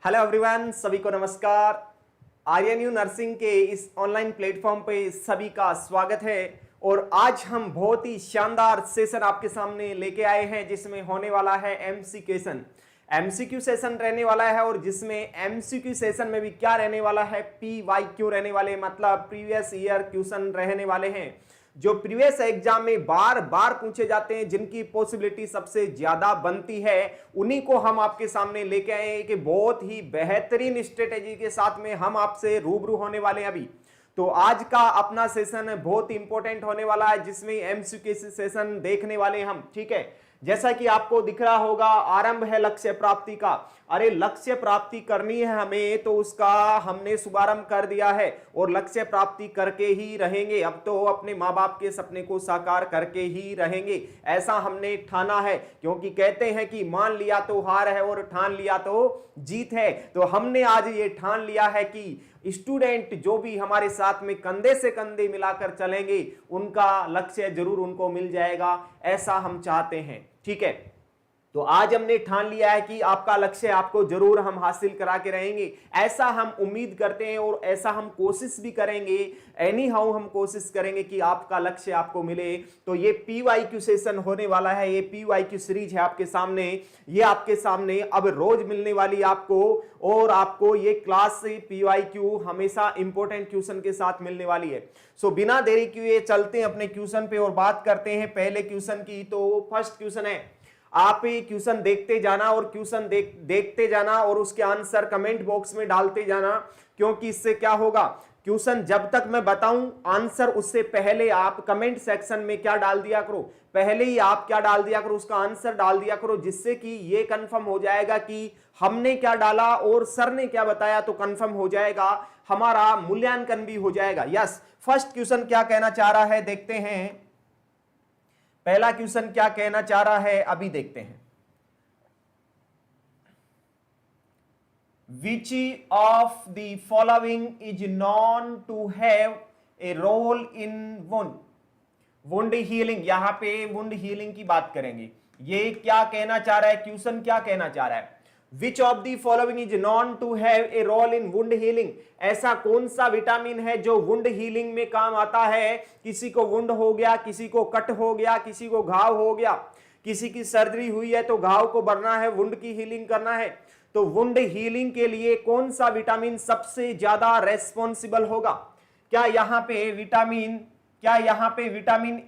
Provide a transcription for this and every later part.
Hello everyone, सभी को नमस्कार। आर्यन नर्सिंग के इस ऑनलाइन प्लेटफॉर्म पे सभी का स्वागत है। और आज हम बहुत ही शानदार सेशन आपके सामने लेके आए हैं जिसमें होने वाला है एमसीक्यू सेशन रहने वाला है। और जिसमें एमसीक्यू सेशन में भी क्या रहने वाला है, पीवाईक्यू रहने वाले, मतलब प्रीवियस ईयर क्वेश्चन रहने वाले हैं जो प्रीवियस एग्जाम में बार बार पूछे जाते हैं, जिनकी पॉसिबिलिटी सबसे ज्यादा बनती है, उन्हीं को हम आपके सामने लेके आए हैं कि बहुत ही बेहतरीन स्ट्रेटेजी के साथ में हम आपसे रूबरू होने वाले हैं अभी। तो आज का अपना सेशन बहुत इंपॉर्टेंट होने वाला है जिसमें एमसीक्यू सेशन देखने वाले हैं हम। ठीक है, जैसा कि आपको दिख रहा होगा, आरंभ है लक्ष्य प्राप्ति का। अरे लक्ष्य प्राप्ति करनी है हमें, तो उसका हमने शुभारंभ कर दिया है और लक्ष्य प्राप्ति करके ही रहेंगे। अब तो अपने माँ बाप के सपने को साकार करके ही रहेंगे, ऐसा हमने ठाना है। क्योंकि कहते हैं कि मान लिया तो हार है और ठान लिया तो जीत है। तो हमने आज ये ठान लिया है कि स्टूडेंट जो भी हमारे साथ में कंधे से कंधे मिलाकर चलेंगे, उनका लक्ष्य जरूर उनको मिल जाएगा, ऐसा हम चाहते हैं। ठीक है, तो आज हमने ठान लिया है कि आपका लक्ष्य आपको जरूर हम हासिल करा के रहेंगे, ऐसा हम उम्मीद करते हैं और ऐसा हम कोशिश भी करेंगे। एनी हाउ हम कोशिश करेंगे कि आपका लक्ष्य आपको मिले। तो ये पीवाईक्यू सेशन होने वाला है, ये पीवाईक्यू सीरीज है आपके सामने, ये आपके सामने अब रोज मिलने वाली आपको। और आपको ये क्लास पीवाईक्यू हमेशा इंपॉर्टेंट क्वेश्चन के साथ मिलने वाली है। सो बिना देरी किए चलते हैं अपने क्वेश्चन पे और बात करते हैं पहले क्वेश्चन की। तो फर्स्ट क्वेश्चन है, आप ये क्वेश्चन देखते जाना और क्वेश्चन देखते जाना और उसके आंसर कमेंट बॉक्स में डालते जाना। क्योंकि इससे क्या होगा, क्वेश्चन जब तक मैं बताऊं आंसर, उससे पहले आप कमेंट सेक्शन में क्या डाल दिया करो, पहले ही आप क्या डाल दिया करो, उसका आंसर डाल दिया करो, जिससे कि ये कंफर्म हो जाएगा कि हमने क्या डाला और सर ने क्या बताया। तो कंफर्म हो जाएगा, हमारा मूल्यांकन भी हो जाएगा। यस, फर्स्ट क्वेश्चन क्या कहना चाह रहा है देखते हैं। पहला क्वेश्चन क्या कहना चाह रहा है अभी देखते हैं। Which of the following is known to have a role in wound healing? यहां पे wound healing की बात करेंगे। ये क्या कहना चाह रहा है, क्वेश्चन क्या कहना चाह रहा है, Which of the following is known to have a role in wound healing? ऐसा कौन सा विटामिन है जो वुंड हीलिंग में काम आता है। किसी को वुंड हो गया, किसी को कट हो गया, किसी को घाव हो गया, किसी की सर्जरी हुई है तो घाव को भरना है, वुंड की हीलिंग करना है। तो वुंड हीलिंग के लिए कौन सा विटामिन सबसे ज्यादा रेस्पॉन्सिबल होगा? क्या यहाँ पे विटामिन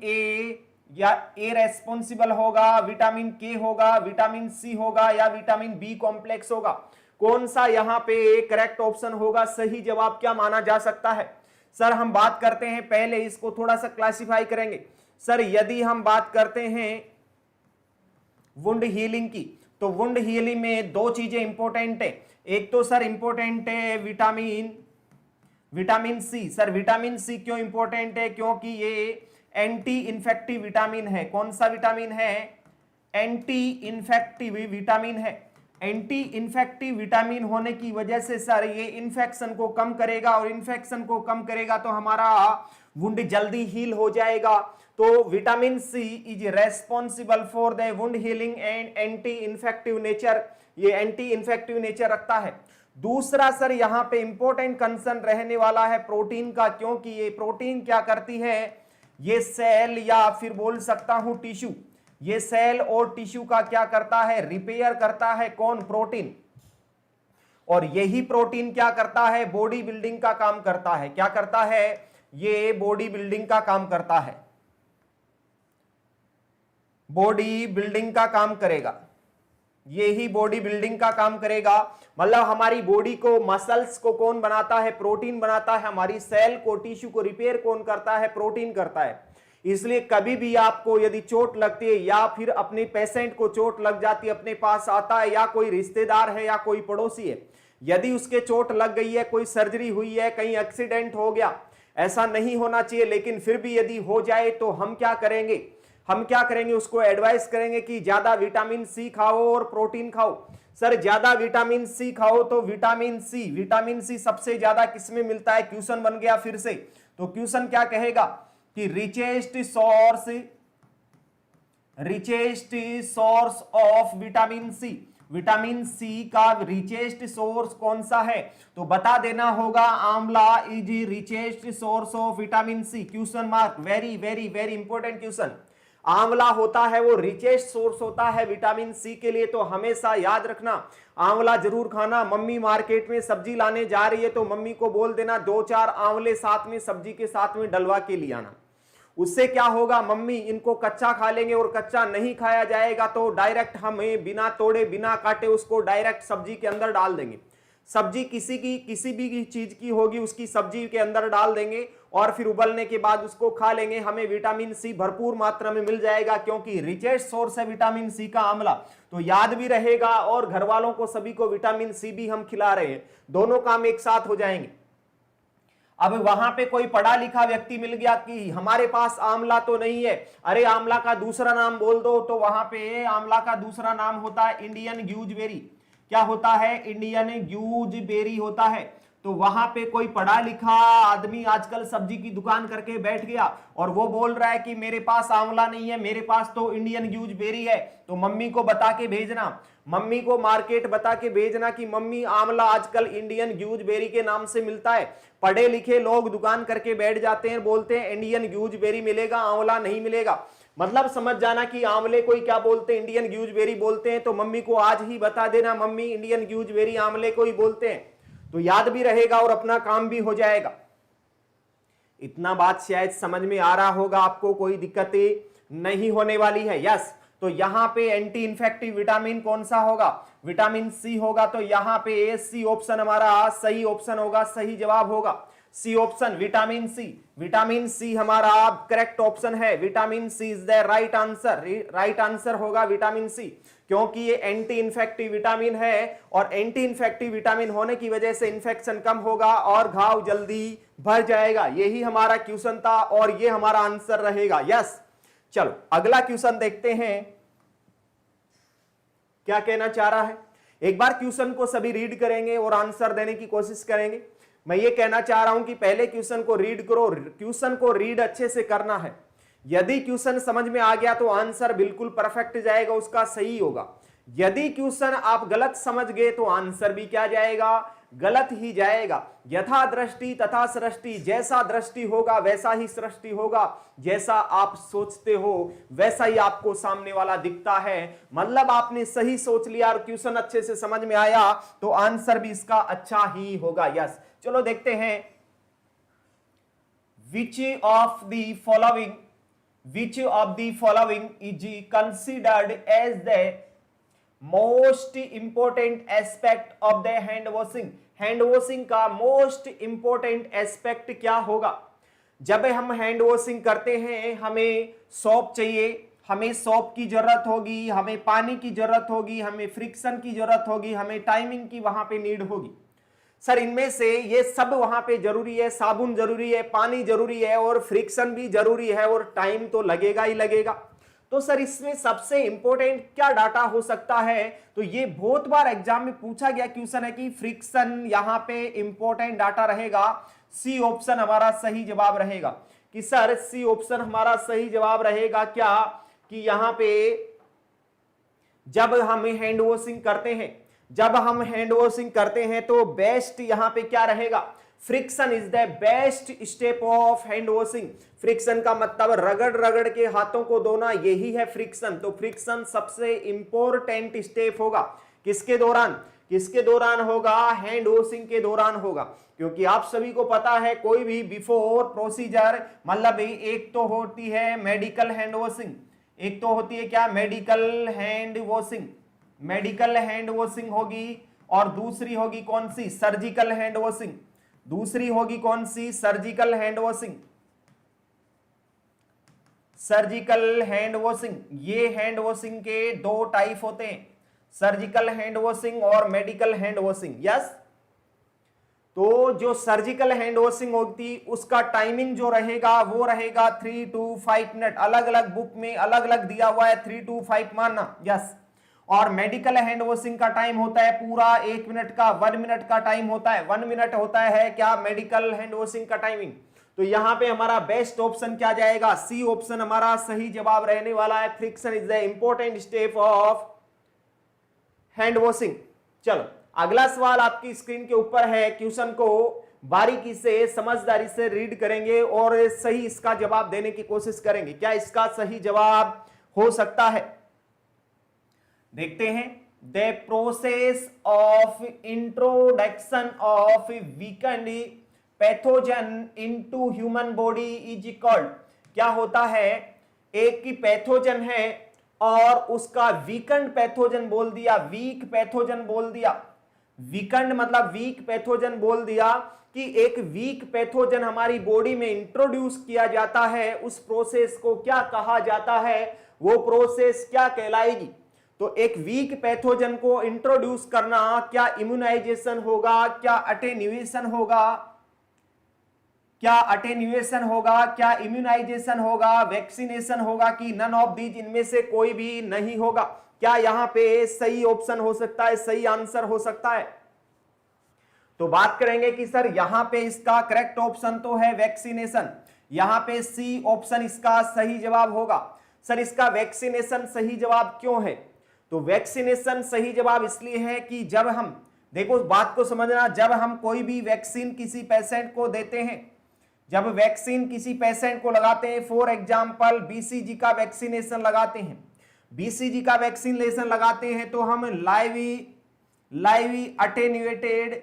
ए या ए रेस्पॉन्सिबल होगा, विटामिन के होगा, विटामिन सी होगा या विटामिन बी कॉम्प्लेक्स होगा? कौन सा यहाँ पे करेक्ट ऑप्शन होगा, सही जवाब क्या माना जा सकता है? सर हम बात करते हैं, पहले इसको थोड़ा सा क्लासिफाई करेंगे। सर यदि हम बात करते हैं वुंड हीलिंग की, तो वुंड हीलिंग में दो चीजें इंपॉर्टेंट है। एक तो सर इंपॉर्टेंट है vitamin C. Sir vitamin C क्यों इंपॉर्टेंट है? क्योंकि ये एंटी इन्फेक्टिव विटामिन है। कौन सा विटामिन है? एंटी इन्फेक्टिव विटामिन है। एंटी इन्फेक्टिव विटामिन होने की वजह से सर ये इन्फेक्शन को कम करेगा, और इन्फेक्शन को कम करेगा तो हमारा वुंड जल्दी हील हो जाएगा। तो vitamin C is responsible for the wound healing and anti infective nature, ये एंटी इन्फेक्टिव नेचर रखता है। दूसरा सर यहाँ पे इंपॉर्टेंट कंसर्न रहने वाला है प्रोटीन का, क्योंकि ये प्रोटीन क्या करती है, ये सेल या फिर बोल सकता हूं टिश्यू, ये सेल और टिश्यू का क्या करता है, रिपेयर करता है। कौन? प्रोटीन। और यही प्रोटीन क्या करता है, बॉडी बिल्डिंग का काम करता है। क्या करता है? ये बॉडी बिल्डिंग का काम करता है, बॉडी बिल्डिंग का काम करेगा, ये ही बॉडी बिल्डिंग का काम करेगा। मतलब हमारी बॉडी को, मसल्स को कौन बनाता है? प्रोटीन बनाता है। हमारी सेल को, टिश्यू को रिपेयर कौन करता है? प्रोटीन करता है। इसलिए कभी भी आपको यदि चोट लगती है या फिर अपने पेशेंट को चोट लग जाती है, अपने पास आता है या कोई रिश्तेदार है या कोई पड़ोसी है, यदि उसके चोट लग गई है, कोई सर्जरी हुई है, कहीं एक्सीडेंट हो गया, ऐसा नहीं होना चाहिए, लेकिन फिर भी यदि हो जाए तो हम क्या करेंगे, उसको एडवाइस करेंगे कि ज्यादा विटामिन सी खाओ और प्रोटीन खाओ। सर ज्यादा विटामिन सी खाओ तो विटामिन सी सबसे ज्यादा किसमें मिलता है? क्वेश्चन बन गया फिर से। तो क्वेश्चन क्या कहेगा कि richest source of vitamin C vitamin C का रिचेस्ट सोर्स कौन सा है? तो बता देना होगा amla is richest source of vitamin C, question mark, very very very important question. आंवला होता है वो रिचेस्ट सोर्स होता है विटामिन सी के लिए, तो हमेशा याद रखना आंवला जरूर खाना। मम्मी मार्केट में सब्जी लाने जा रही है तो मम्मी को बोल देना 2-4 आंवले साथ में सब्जी के साथ में डलवा के ले आना। उससे क्या होगा, मम्मी इनको कच्चा खा लेंगे और कच्चा नहीं खाया जाएगा तो डायरेक्ट हमें बिना तोड़े बिना काटे उसको डायरेक्ट सब्जी के अंदर डाल देंगे। सब्जी किसी भी चीज की होगी उसकी सब्जी के अंदर डाल देंगे और फिर उबलने के बाद उसको खा लेंगे, हमें विटामिन सी भरपूर मात्रा में मिल जाएगा क्योंकि रिचेस्ट सोर्स है विटामिन सी का आंवला। तो याद भी रहेगा और घर वालों को सभी को विटामिन सी भी हम खिला रहे हैं, दोनों काम एक साथ हो जाएंगे। अब वहां पे कोई पढ़ा लिखा व्यक्ति मिल गया कि हमारे पास आंवला तो नहीं है, अरे आंवला का दूसरा नाम बोल दो, तो वहां पे आंवला का दूसरा नाम होता है इंडियन गूजबेरी। क्या होता है? इंडियन गूजबेरी होता है। तो वहां पे कोई पढ़ा लिखा आदमी आजकल सब्जी की दुकान करके बैठ गया और वो बोल रहा है कि मेरे पास आंवला नहीं है, मेरे पास तो इंडियन गूजबेरी है। तो मम्मी को बता के भेजना, मम्मी को मार्केट बता के भेजना कि मम्मी आंवला आजकल इंडियन गूजबेरी के नाम से मिलता है। पढ़े लिखे लोग दुकान करके बैठ जाते हैं, बोलते हैं इंडियन गूजबेरी मिलेगा, आंवला नहीं मिलेगा। मतलब समझ जाना कि आंवले कोई क्या बोलते हैं, इंडियन गूजबेरी बोलते हैं। तो मम्मी को आज ही बता देना मम्मी इंडियन गूजबेरी आंवले को ही बोलते हैं, तो याद भी रहेगा और अपना काम भी हो जाएगा। इतना बात शायद समझ में आ रहा होगा आपको, कोई दिक्कतें नहीं होने वाली है। यस, तो यहां पे एंटी इन्फेक्टिव विटामिन कौन सा होगा? विटामिन सी होगा। तो यहां पे सी ऑप्शन हमारा सही ऑप्शन होगा, सही जवाब होगा C option, vitamin C. Vitamin C हमारा करेक्ट ऑप्शन है, vitamin C is the right answer. Right answer होगा विटामिन सी, क्योंकि ये एंटी इन्फेक्टिव विटामिन है और एंटी इन्फेक्टिव विटामिन होने की वजह से इंफेक्शन कम होगा और घाव जल्दी भर जाएगा। यही हमारा क्वेश्चन था और ये हमारा आंसर रहेगा। यस, चलो अगला क्वेश्चन देखते हैं क्या कहना चाह रहा है। एक बार क्वेश्चन को सभी रीड करेंगे और आंसर देने की कोशिश करेंगे। मैं ये कहना चाह रहा हूं कि पहले क्वेश्चन को रीड करो, क्वेश्चन को रीड अच्छे से करना है। यदि क्वेश्चन समझ में आ गया तो आंसर बिल्कुल परफेक्ट जाएगा, उसका सही होगा। यदि क्वेश्चन आप गलत समझ गए तो आंसर भी क्या जाएगा? गलत ही जाएगा। यथा दृष्टि तथा सृष्टि, जैसा दृष्टि होगा वैसा ही सृष्टि होगा, जैसा आप सोचते हो वैसा ही आपको सामने वाला दिखता है। मतलब आपने सही सोच लिया और क्वेश्चन अच्छे से समझ में आया तो आंसर भी इसका अच्छा ही होगा। यस, चलो देखते हैं। Which of the following is considered as the most important aspect of the hand washing? Hand washing का मोस्ट इंपोर्टेंट एस्पेक्ट क्या होगा? जब हम हैंड वॉशिंग करते हैं हमें सोप चाहिए, हमें सोप की जरूरत होगी, हमें पानी की जरूरत होगी, हमें फ्रिक्शन की जरूरत होगी, हमें टाइमिंग की वहां पे नीड होगी। सर इनमें से ये सब वहां पे जरूरी है, साबुन जरूरी है, पानी जरूरी है और फ्रिक्शन भी जरूरी है और टाइम तो लगेगा ही लगेगा। तो सर इसमें सबसे इंपॉर्टेंट क्या डाटा हो सकता है? तो ये बहुत बार एग्जाम में पूछा गया क्वेश्चन है कि फ्रिक्शन यहां पे इंपॉर्टेंट डाटा रहेगा। सी ऑप्शन हमारा सही जवाब रहेगा कि सर सी ऑप्शन हमारा सही जवाब रहेगा क्या कि यहां पे जब हम हैंड वॉशिंग करते हैं तो बेस्ट यहां पे क्या रहेगा? Friction is the best step of hand washing. Friction का मतलब रगड़ रगड़ के हाथों को धोना, यही है फ्रिक्शन। तो फ्रिक्शन सबसे इंपॉर्टेंट स्टेप होगा किसके दौरान होगा? हैंड वॉशिंग के दौरान होगा। क्योंकि आप सभी को पता है कोई भी बिफोर प्रोसीजर मतलब एक तो होती है मेडिकल हैंड वॉशिंग, एक तो होती है क्या? मेडिकल हैंड वॉशिंग होगी और दूसरी होगी कौन सी? Surgical hand washing. दूसरी होगी कौन सी? Surgical hand washing. ये हैंड वॉशिंग के दो टाइप होते हैं, सर्जिकल हैंड वॉशिंग और मेडिकल हैंड वॉशिंग। यस, तो जो सर्जिकल हैंड वॉशिंग होती उसका टाइमिंग जो रहेगा वो रहेगा 3 to 5 मिनट। अलग अलग बुक में अलग अलग दिया हुआ है, 3 to 5 मानना। यस, और मेडिकल हैंड वॉशिंग का टाइम होता है पूरा 1 मिनट का, 1 मिनट का टाइम होता है। 1 मिनट होता है क्या? मेडिकल हैंड वॉशिंग का टाइमिंग। तो यहां पे हमारा बेस्ट ऑप्शन क्या जाएगा? सी ऑप्शन हमारा सही जवाब रहने वाला है। Friction is the important step of hand washing. चलो अगला सवाल आपकी स्क्रीन के ऊपर है, क्वेश्चन को बारीकी से समझदारी से रीड करेंगे और सही इसका जवाब देने की कोशिश करेंगे। क्या इसका सही जवाब हो सकता है? देखते हैं। The process of introduction of weekend pathogen into human body is called. क्या होता है, एक की पैथोजन है और उसका वीकेंड पैथोजन बोल दिया, वीक पैथोजन बोल दिया। वीकेंड मतलब वीक पैथोजन बोल दिया कि एक वीक पैथोजन हमारी बॉडी में इंट्रोड्यूस किया जाता है, उस प्रोसेस को क्या कहा जाता है, वो प्रोसेस क्या कहलाएगी? तो एक वीक पैथोजन को इंट्रोड्यूस करना क्या इम्यूनाइजेशन होगा, क्या अटेन्युएशन होगा, क्या अटेन्युएशन होगा, क्या इम्यूनाइजेशन होगा, वैक्सीनेशन होगा कि नन ऑफ दीज, इनमें से कोई भी नहीं होगा? क्या यहां पे सही ऑप्शन हो सकता है, सही आंसर हो सकता है? तो बात करेंगे कि सर यहां पे इसका करेक्ट ऑप्शन तो है वैक्सीनेशन, यहां पे सी ऑप्शन इसका सही जवाब होगा। सर इसका वैक्सीनेशन सही जवाब क्यों है? तो वैक्सीनेशन सही जवाब इसलिए है कि जब हम, देखो बात को समझना, जब हम कोई भी वैक्सीन किसी पेशेंट को देते हैं, जब वैक्सीन किसी पेशेंट को लगाते हैं, फॉर एग्जांपल बीसीजी का वैक्सीनेशन लगाते हैं, बीसीजी का वैक्सीनेशन लगाते हैं तो हम लाइव अटेन्यूएटेड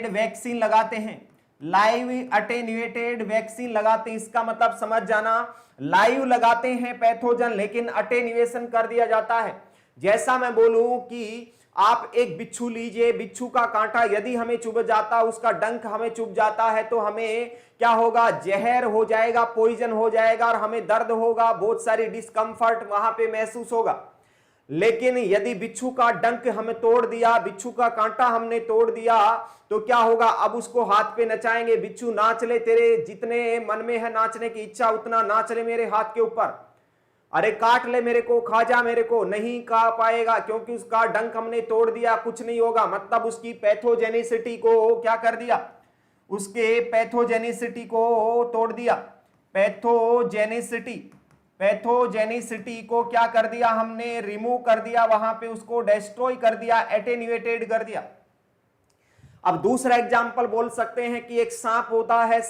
वैक्सीन लगाते हैं, लाइव अटेन्यूएटेड वैक्सीन लगाते हैं। इसका मतलब समझ जाना, लाइव लगाते हैं पैथोजन लेकिन अटेन्यूएशन कर दिया जाता है। जैसा मैं बोलूं कि आप एक बिच्छू लीजिए, बिच्छू का कांटा यदि हमें चुभ जाता, उसका डंक हमें चुभ जाता है तो हमें क्या होगा, जहर हो जाएगा, पॉइजन हो जाएगा और हमें दर्द होगा, बहुत सारी डिस्कंफर्ट वहां पे महसूस होगा। लेकिन यदि बिच्छू का डंक हमें तोड़ दिया, बिच्छू का कांटा हमने तोड़ दिया तो क्या होगा, अब उसको हाथ पे नचाएंगे, बिच्छू नाच ले, तेरे जितने मन में है नाचने की इच्छा उतना नाच ले मेरे हाथ के ऊपर, अरे काट ले मेरे को, खा जा मेरे को, नहीं खा पाएगा क्योंकि उसका डंक हमने तोड़ दिया, कुछ नहीं होगा। मतलब उसकी पैथोजेनिसिटी को क्या कर दिया, उसके पैथोजेनिसिटी को तोड़ दिया, पैथोजेनिसिटी को क्या कर दिया हमने, रिमूव कर दिया, वहां पे उसको डिस्ट्रॉय कर दिया, एटेन्यूएटेड कर दिया। अब दूसरा एग्जांपल बोल सकते हैं कि एक सांप होता है,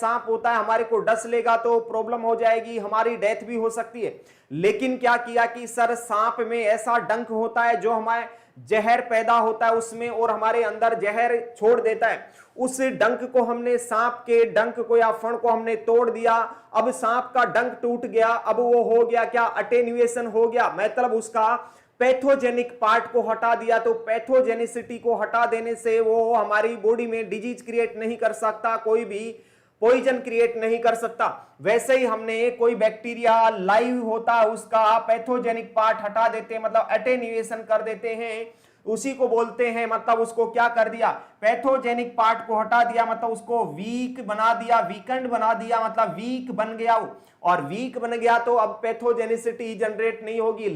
हमारे को डस लेगा तो प्रॉब्लम हो जाएगी, हमारी डेथ भी हो सकती है। लेकिन क्या किया कि सर सांप में ऐसा डंक होता है जो हमारे जहर पैदा होता है उसमें और हमारे अंदर जहर छोड़ देता है, उस डंक को हमने, सांप के डंक को या फण को हमने तोड़ दिया, अब सांप का डंक टूट गया, अब वो हो गया क्या, अटेन्युएशन हो गया, मतलब उसका पैथोजेनिक पार्ट को हटा दिया। तो पैथोजेनिसिटी को हटा देने से वो हमारी बॉडी में डिजीज क्रिएट नहीं कर सकता, कोई भी पॉइजन क्रिएट नहीं कर सकता। वैसे ही हमने कोई बैक्टीरिया लाइव होता उसका पैथोजेनिक पार्ट हटा देते, मतलब अटेन्युएशन कर देते हैं, उसी को बोलते हैं, मतलब उसको क्या कर दिया, पैथोजेनिक पार्ट को हटा दिया, मतलब उसको वीक बना दिया, वीकेंड बना दिया, मतलब वीक बन गया वो, और वीक बन गया तो अब पैथोजेनिसिटी जनरेट नहीं होगी,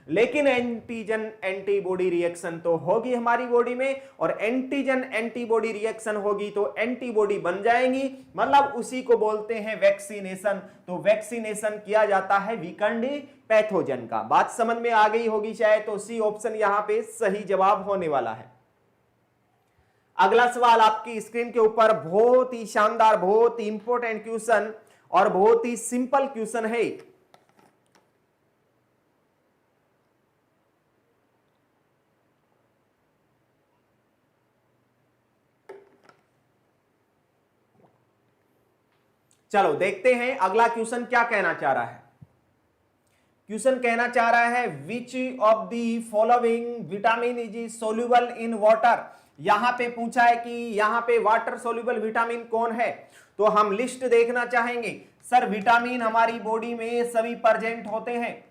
लेकिन एंटीजन एंटीबॉडी रिएक्शन तो होगी हमारी बॉडी में, और एंटीजन एंटीबॉडी रिएक्शन होगी तो एंटीबॉडी बन जाएंगी, मतलब उसी को बोलते हैं वैक्सीनेशन। तो वैक्सीनेशन किया जाता है वीकेंड पैथोजन का। बात समझ में आ गई होगी शायद, तो सी ऑप्शन यहां पे सही जवाब होने वाला है। अगला सवाल आपकी स्क्रीन के ऊपर बहुत ही शानदार, बहुत ही इंपॉर्टेंट क्वेश्चन और बहुत ही सिंपल क्वेश्चन है। चलो देखते हैं अगला क्वेश्चन क्या कहना चाह रहा है। क्वेश्चन कहना चाह रहा है which of the following vitamin is soluble in water. यहां पे पूछा है कि यहां पे वाटर सोल्यूबल विटामिन कौन है, तो हम लिस्ट देखना चाहेंगे। सर विटामिन हमारी बॉडी में सभी प्रेजेंट होते हैं,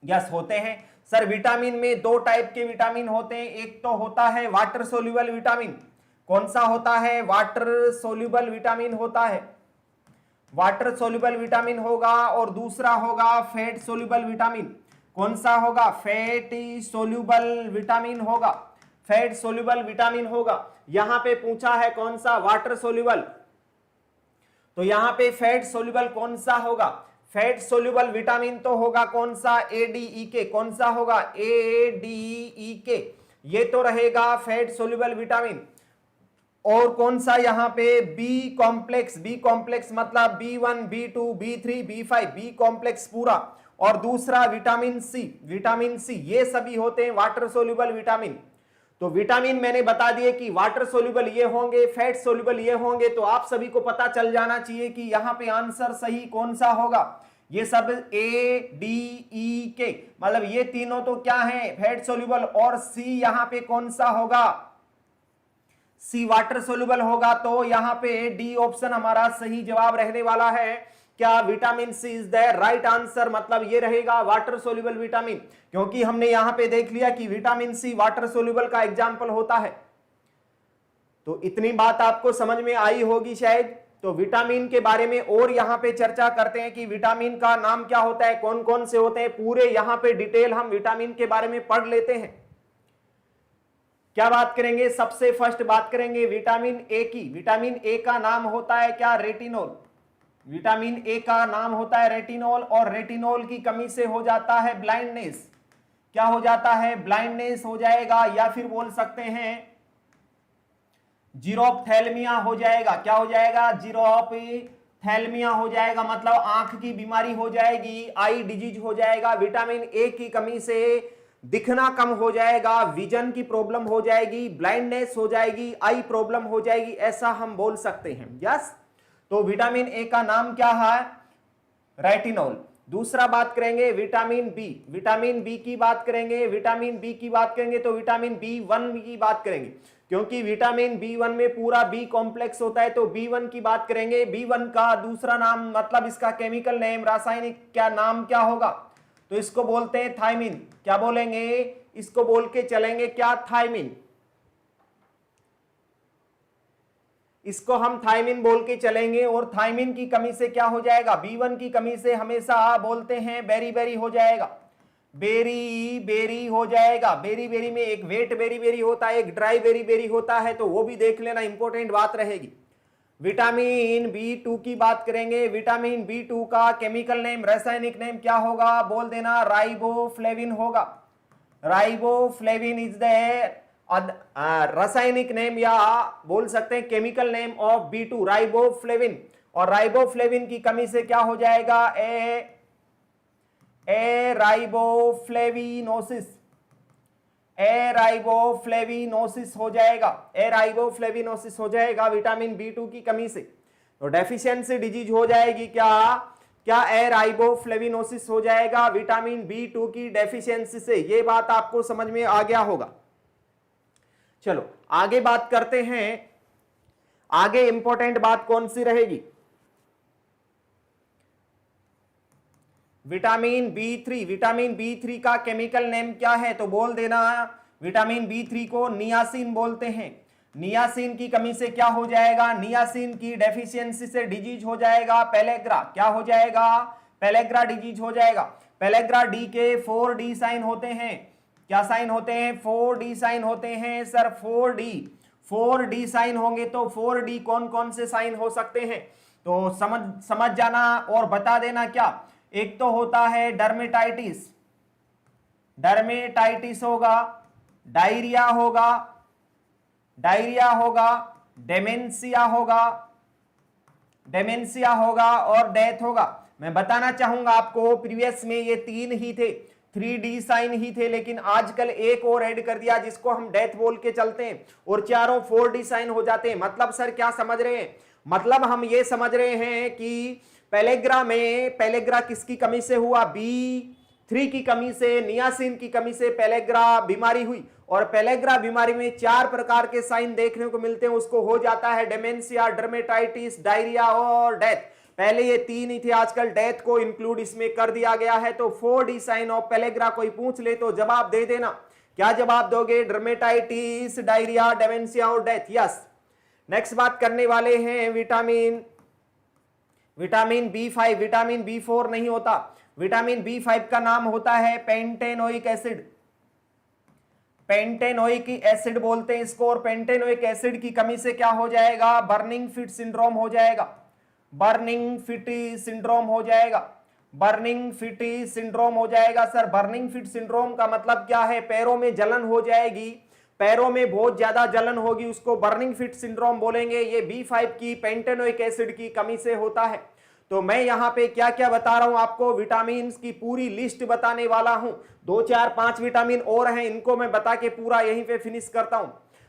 यस होते हैं। सर विटामिन में दो टाइप के विटामिन होते हैं, एक तो होता है वाटर सोल्यूबल विटामिन। कौन सा होता है, वाटर सोल्यूबल विटामिन होता है, वाटर सोल्यूबल विटामिन होगा, और दूसरा होगा फैट सोल्यूबल विटामिन। कौन सा होगा, फैट सोल्यूबल विटामिन होगा, फैट सोल्यूबल विटामिन होगा। यहां पे पूछा है कौन सा, वाटर सोल्यूबल। तो यहां पे फैट सोल्यूबल कौन सा होगा? फैट सोल्यूबल विटामिन तो होगा कौन सा? ADEK। कौन सा होगा? ADEK, ये तो रहेगा फैट सोल्यूबल विटामिन। और कौन सा यहां पे? B complex. बी कॉम्प्लेक्स मतलब B1 B2 B3 B5, B complex पूरा। और दूसरा विटामिन सी। विटामिन सी ये सभी होते हैं वाटर सोल्यूबल विटामिन। तो विटामिन मैंने बता दिए कि वाटर सोल्यूबल ये होंगे, फैट सोल्यूबल ये होंगे। तो आप सभी को पता चल जाना चाहिए कि यहां पे आंसर सही कौन सा होगा। ये सब ADEK मतलब ये तीनों तो क्या है? Fat soluble. और सी यहां पे कौन सा होगा? सी वाटर सोल्यूबल होगा। तो यहां पे डी ऑप्शन हमारा सही जवाब रहने वाला है। क्या? Vitamin C is the right answer, मतलब ये रहेगा वाटर सोल्यूबल विटामिन। क्योंकि हमने यहां पे देख लिया कि विटामिन सी वाटर सोल्यूबल का एग्जाम्पल होता है। तो इतनी बात आपको समझ में आई होगी शायद। तो विटामिन के बारे में और यहां पे चर्चा करते हैं कि विटामिन का नाम क्या होता है, कौन कौन से होते हैं, पूरे यहां पे डिटेल हम विटामिन के बारे में पढ़ लेते हैं। क्या बात करेंगे? सबसे फर्स्ट बात करेंगे विटामिन ए की। विटामिन ए का नाम होता है क्या? रेटिनोल। विटामिन ए का नाम होता है रेटिनोल। और रेटिनोल की कमी से हो जाता है ब्लाइंडनेस। क्या हो जाता है? ब्लाइंडनेस हो जाएगा, या फिर बोल सकते हैं जीरोप्थेल्मिया हो जाएगा। क्या हो जाएगा? जीरोप्थेल्मिया हो जाएगा, मतलब आंख की बीमारी हो जाएगी, आई डिजीज हो जाएगा। विटामिन ए की कमी से दिखना कम हो जाएगा, विजन की प्रॉब्लम हो जाएगी, ब्लाइंडनेस हो जाएगी, आई प्रॉब्लम हो जाएगी, ऐसा हम बोल सकते हैं। यस, तो विटामिन ए का नाम क्या है? रेटिनोल। दूसरा बात करेंगे विटामिन बी। विटामिन बी की बात करेंगे। विटामिन बी की बात करेंगे तो विटामिन B1 की बात करेंगे, क्योंकि विटामिन B1 में पूरा बी कॉम्प्लेक्स होता है। तो B1 की बात करेंगे। B1 का दूसरा नाम मतलब इसका केमिकल नेम, रासायनिक क्या नाम क्या होगा? तो इसको बोलते हैं थायमिन। क्या बोलेंगे? इसको बोल के चलेंगे क्या? थायमिन। इसको हम थायमिन बोल के चलेंगे। और थायमिन की कमी से क्या हो जाएगा? B1 की कमी से हमेशा बोलते हैं बेरी बेरी हो जाएगा। बेरी बेरी हो जाएगा। बेरी बेरी में एक वेट बेरी बेरी होता है, एक ड्राई बेरी बेरी होता है, तो वो भी देख लेना, इंपॉर्टेंट बात रहेगी। विटामिन B2 की बात करेंगे। विटामिन B2 का केमिकल नेम, रासायनिक नेम क्या होगा? बोल देना, राइबोफ्लेविन होगा। राइबोफ्लेविन इज द रासायनिक नेम या बोल सकते हैं chemical name of B2, riboflavin. और राइबोफ्लेविन की कमी से क्या हो जाएगा? राइबोफ्लेविनोसिस। राइबोफ्लेविनोसिस हो जाएगा। राइबोफ्लेविनोसिस हो जाएगा विटामिन B2 की कमी से। तो डेफिशिएंसी डिजीज हो जाएगी क्या? क्या राइबोफ्लेविनोसिस हो जाएगा विटामिन B2 की डेफिशिएंसी से। ये बात आपको समझ में आ गया होगा। चलो आगे बात करते हैं। आगे इंपॉर्टेंट बात कौन सी रहेगी? Vitamin B3। विटामिन B3 का केमिकल नेम क्या है? तो बोल देना, विटामिन B3 को नियासिन बोलते हैं। नियासिन की कमी से क्या हो जाएगा? नियासिन की डेफिशिएंसी से डिजीज हो जाएगा पेलेग्रा। क्या हो जाएगा? पेलेग्रा डिजीज हो जाएगा। पेलेग्रा डी के 4D साइन होते हैं। क्या साइन होते हैं? 4D साइन होते हैं सर। 4D साइन होंगे तो 4D कौन कौन से साइन हो सकते हैं? तो समझ जाना और बता देना। क्या? एक तो होता है डर्मेटाइटिस। डर्मेटाइटिस होगा, डायरिया होगा, डायरिया होगा, डेमेंशिया होगा, डेमेंशिया होगा और डेथ होगा। मैं बताना चाहूंगा आपको, प्रीवियस में ये 3 ही थे, 3D साइन ही थे, लेकिन आजकल एक और ऐड कर दिया जिसको हम डेथ बोल के चलते हैं, और चारों 4D साइन हो जाते हैं। मतलब सर क्या समझ रहे हैं? मतलब हम ये समझ रहे हैं कि पेलेग्रा किसकी कमी से हुआ? B3 की कमी से, नियासिन की कमी से पेलेग्रा बीमारी हुई। और पेलेग्रा बीमारी में 4 प्रकार के साइन देखने को मिलते हैं। उसको हो जाता है डेमेंशिया, डर्मेटाइटिस, डायरिया और डेथ। पहले ये 3 ही थे, आजकल डेथ को इंक्लूड इसमें कर दिया गया है। तो 4D साइन ऑफ पेलेग्रा कोई पूछ ले तो जवाब दे देना। क्या जवाब दोगे? डर्मेटाइटिस, डायरिया, डेमेंशिया और डेथ। यस। नेक्स्ट बात करने वाले हैं विटामिन B5। विटामिन B4 नहीं होता। विटामिन B5 का नाम होता है पेंटेनोइक एसिड। पेंटेनोइक एसिड बोलते हैं इसको। और पेंटेनोइक एसिड की कमी से क्या हो जाएगा? बर्निंग फिट सिंड्रोम हो जाएगा। बर्निंग फिट सिंड्रोम हो जाएगा, बर्निंग फिट सिंड्रोम हो जाएगा। सर बर्निंग फिट सिंड्रोम का मतलब क्या है? पैरों में जलन हो जाएगी, पैरों में बहुत ज्यादा जलन होगी, उसको बर्निंग फिट सिंड्रोम बोलेंगे। ये B5 की पेंटेनोइक एसिड की कमी से होता है। तो मैं यहां पे क्या क्या बता रहा हूं आपको, विटामिन की पूरी लिस्ट बताने वाला हूं। 2 4 5 विटामिन और हैं, इनको मैं बता के पूरा यहीं पे फिनिश करता हूं।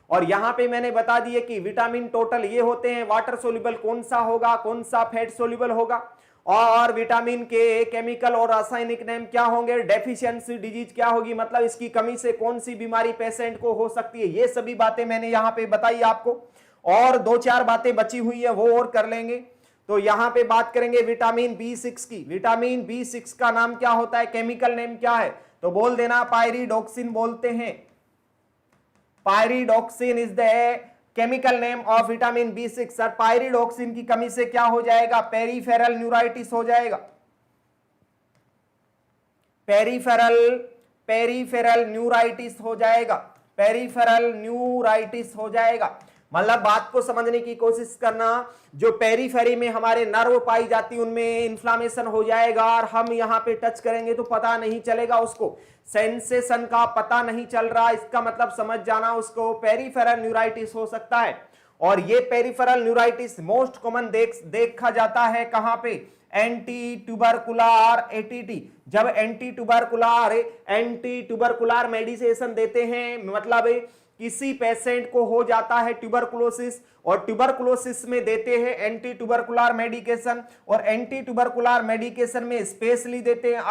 और यहां पे मैंने बता दिए कि विटामिन टोटल ये होते हैं, वाटर सोल्यूबल कौन सा होगा, कौन सा फैट सोल्यूबल होगा, और विटामिन के केमिकल और रासायनिक नेम क्या होंगे, डेफिशिएंसी डिजीज क्या होगी, मतलब इसकी कमी से कौन सी बीमारी पेशेंट को हो सकती है। ये सभी बातें मैंने यहां पे बताई आपको, और 2 4 बातें बची हुई है वो और कर लेंगे। तो यहां पे बात करेंगे विटामिन B6 की। विटामिन B6 का नाम क्या होता है, केमिकल नेम क्या है? तो बोल देना पायरिडॉक्सिन बोलते हैं। Pyridoxine is the chemical name of vitamin B6। Sir pyridoxine की कमी से क्या हो जाएगा, पेरिफेरल न्यूराइटिस हो जाएगा, पेरिफेरल न्यूराइटिस हो जाएगा, पेरिफेरल न्यूराइटिस हो जाएगा। मतलब बात को समझने की कोशिश करना, जो पेरीफेरी में हमारे नर्व पाई जाती उनमें इन्फ्लामेशन हो जाएगा, और हम यहां पे टच करेंगे तो पता नहीं चलेगा, उसको सेंसेशन का पता नहीं चल रहा, इसका मतलब समझ जाना उसको पेरीफेरल न्यूराइटिस हो सकता है। और ये पेरीफेरल न्यूराइटिस मोस्ट कॉमन देखा जाता है कहां पे, एंटी ट्यूबरकुलर एटीटी। जब एंटी ट्यूबरकुलर मेडिकेशन देते हैं, मतलब किसी पेशेंट को हो जाता है ट्यूबरकुलोसिस, और ट्यूबरकुलोसिस में देते हैं एंटी ट्यूबरकुलर मेडिकेशन, और एंटी ट्यूबरकुलर मेडिकेशन में स्पेशली देते हैं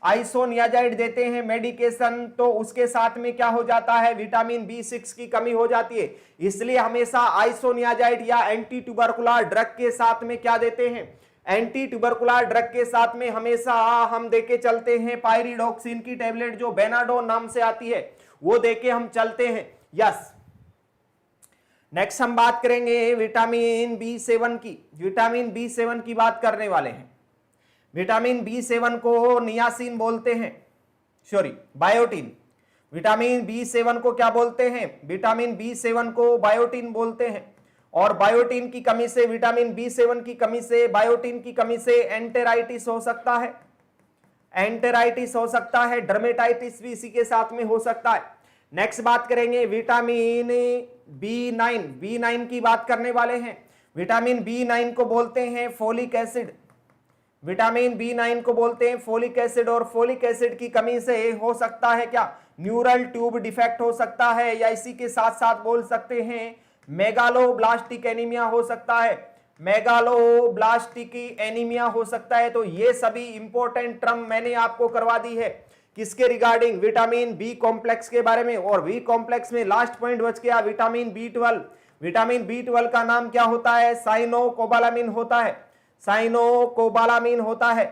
आइसोनियाजाइड देते हैं मेडिकेशन। तो उसके साथ में क्या हो जाता है, विटामिन B6 की कमी हो जाती है। इसलिए हमेशा आइसोनियाजाइड या एंटी ट्यूबरकुलर ड्रग के साथ में क्या देते हैं, एंटी ट्यूबरकुलर ड्रग के साथ में हमेशा हम देके चलते हैं पायरिडॉक्सिन की टेबलेट, जो बेनाडोन नाम से आती है, वो देके हम चलते हैं। यस, नेक्स्ट हम बात करेंगे विटामिन B7 की। विटामिन B7 की बात करने वाले हैं। विटामिन B7 को नियासिन बोलते हैं, सॉरी बायोटिन। विटामिन B7 को क्या बोलते हैं, विटामिन B7 को बायोटिन बोलते हैं। और बायोटिन की कमी से, विटामिन B7 की कमी से, बायोटिन की कमी से एंटेराइटिस हो सकता है, एंटेराइटिस हो सकता है, डर्मेटाइटिस भी इसी के साथ में हो सकता है। नेक्स्ट बात करेंगे विटामिन B9 की बात करने वाले हैं। विटामिन B9 को बोलते हैं फोलिक एसिड, विटामिन B9 को बोलते हैं फोलिक एसिड, और फोलिक एसिड की कमी से हो सकता है क्या, न्यूरल ट्यूब डिफेक्ट हो सकता है, या इसी के साथ साथ बोल सकते हैं मेगालोब्लास्टिक एनीमिया हो सकता है, मेगालोब्लास्टिक एनीमिया हो सकता है। तो ये सभी इंपॉर्टेंट टर्म मैंने आपको करवा दी है, किसके रिगार्डिंग, विटामिन B कॉम्प्लेक्स के बारे में। और B कॉम्प्लेक्स में लास्ट पॉइंट बच गया विटामिन B12। विटामिन B12 का नाम क्या होता है, साइनोकोबालामिन होता है, साइनोकोबालामिन होता है,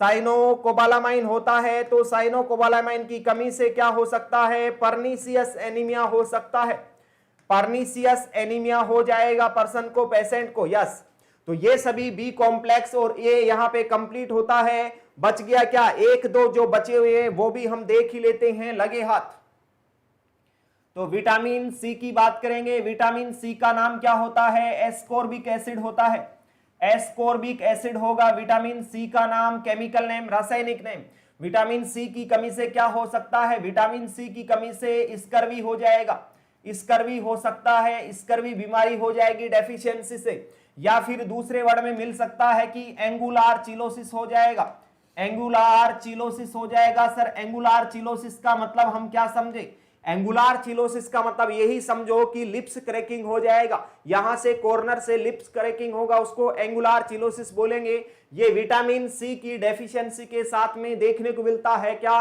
साइनोकोबालामाइन होता है। तो साइनोकोबालामाइन की कमी से क्या हो सकता है, पर्नीशियस एनीमिया हो सकता है, पर्नीशियस एनीमिया हो जाएगा पर्सन को, पेशेंट को। यस, तो ये सभी B कॉम्प्लेक्स और ये यहां पे कंप्लीट होता है। बच गया क्या, एक दो जो बचे हुए हैं वो भी हम देख ही लेते हैं लगे हाथ। तो विटामिन C की बात करेंगे। विटामिन C का नाम क्या होता है, एस्कॉर्बिक एसिड होता है, एस्कॉर्बिक एसिड होगा विटामिन C का नाम, केमिकल नेम, रासायनिक नेम। विटामिन C की कमी से क्या हो सकता है, विटामिन C की कमी से स्कर्वी हो जाएगा, स्कर्वी हो सकता है, स्कर्वी बीमारी हो जाएगी डेफिशिएंसी से, या फिर दूसरे वर्ड में मिल सकता है कि एंगुलर चिलोसिस हो जाएगा, एंगुलर चिलोसिस हो जाएगा। सर एंगुलर चिलोसिस का मतलब हम क्या समझे, एंगुलर चिलोसिस का मतलब यही समझो कि लिप्स क्रैकिंग हो जाएगा, यहां से कॉर्नर से लिप्स क्रैकिंग होगा, उसको एंगुलर चिलोसिस बोलेंगे। ये विटामिन C की डेफिशिएंसी के साथ में देखने को मिलता है क्या,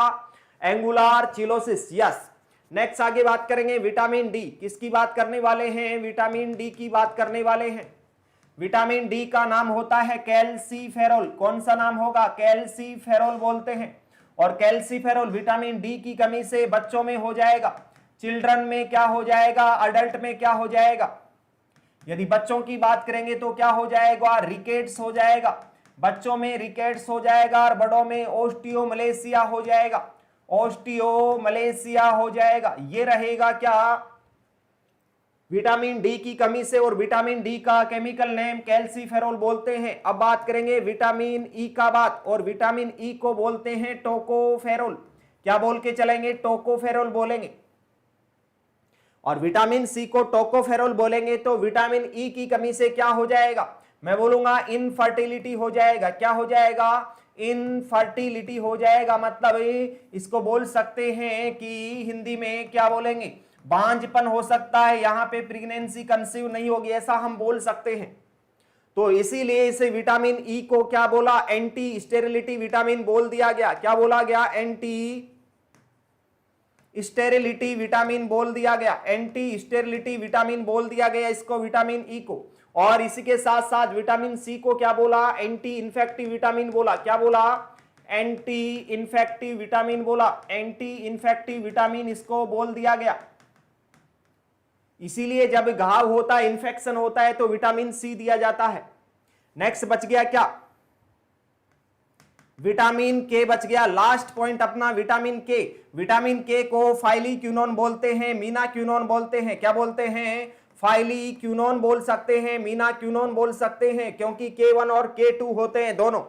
एंगुलर चिलोसिस। यस, नेक्स्ट आगे बात करेंगे विटामिन D, किसकी बात करने वाले हैं, विटामिन D की बात करने वाले हैं। विटामिन D का नाम होता है कैल्सीफेरॉल। कौन सा नाम होगा, कैल्सीफेरॉल बोलते हैं। और कैल्सीफेरॉल विटामिन D की कमी से बच्चों में हो जाएगा, चिल्ड्रन में क्या हो जाएगा, अडल्ट में क्या हो जाएगा। यदि बच्चों की बात करेंगे तो क्या हो जाएगा, रिकेट्स हो जाएगा, बच्चों में रिकेट्स हो जाएगा, और बड़ों में ओस्टियोमलेशिया हो जाएगा, ओस्टियोमलेशिया हो जाएगा। ये रहेगा क्या, विटामिन डी की कमी से, और विटामिन डी का केमिकल नेम कैल्सीफेरॉल बोलते हैं। अब बात करेंगे विटामिन ई का बात, और विटामिन ई को बोलते हैं टोकोफेरॉल। क्या बोल के चलेंगे? टोकोफेरॉल बोलेंगे। और विटामिन सी को टोकोफेरॉल बोलेंगे। तो विटामिन ई की कमी से क्या हो जाएगा? मैं बोलूंगा इनफर्टिलिटी हो जाएगा। क्या हो जाएगा? इनफर्टिलिटी हो जाएगा। मतलब इसको बोल सकते हैं कि हिंदी में क्या बोलेंगे? बांझपन हो सकता है, यहां पे प्रेगनेंसी कंसीव नहीं होगी, ऐसा हम बोल सकते हैं। तो इसीलिए इसे विटामिन ई को क्या बोला? एंटी स्टेरिलिटी विटामिन बोल दिया गया। क्या बोला गया? एंटी स्टेरिलिटी विटामिन बोल दिया गया। एंटी स्टेरिलिटी विटामिन बोल दिया गया इसको, विटामिन ई को। और इसी के साथ साथ विटामिन सी को क्या बोला? एंटी इन्फेक्टिव विटामिन बोला। क्या बोला? एंटी इन्फेक्टिव विटामिन बोला। एंटी इन्फेक्टिव विटामिन इसको बोल दिया गया। इसीलिए जब घाव होता है, इंफेक्शन होता है, तो विटामिन सी दिया जाता है। नेक्स्ट बच गया क्या? विटामिन के बच गया। लास्ट पॉइंट अपना विटामिन के। विटामिन के को फाइलिक्विनोन बोलते हैं, मीनाक्विनोन बोलते हैं। क्या बोलते हैं? फाइलिक्विनोन बोल सकते हैं, मीनाक्विनोन बोल सकते हैं, क्योंकि K1 और K2 होते हैं दोनों।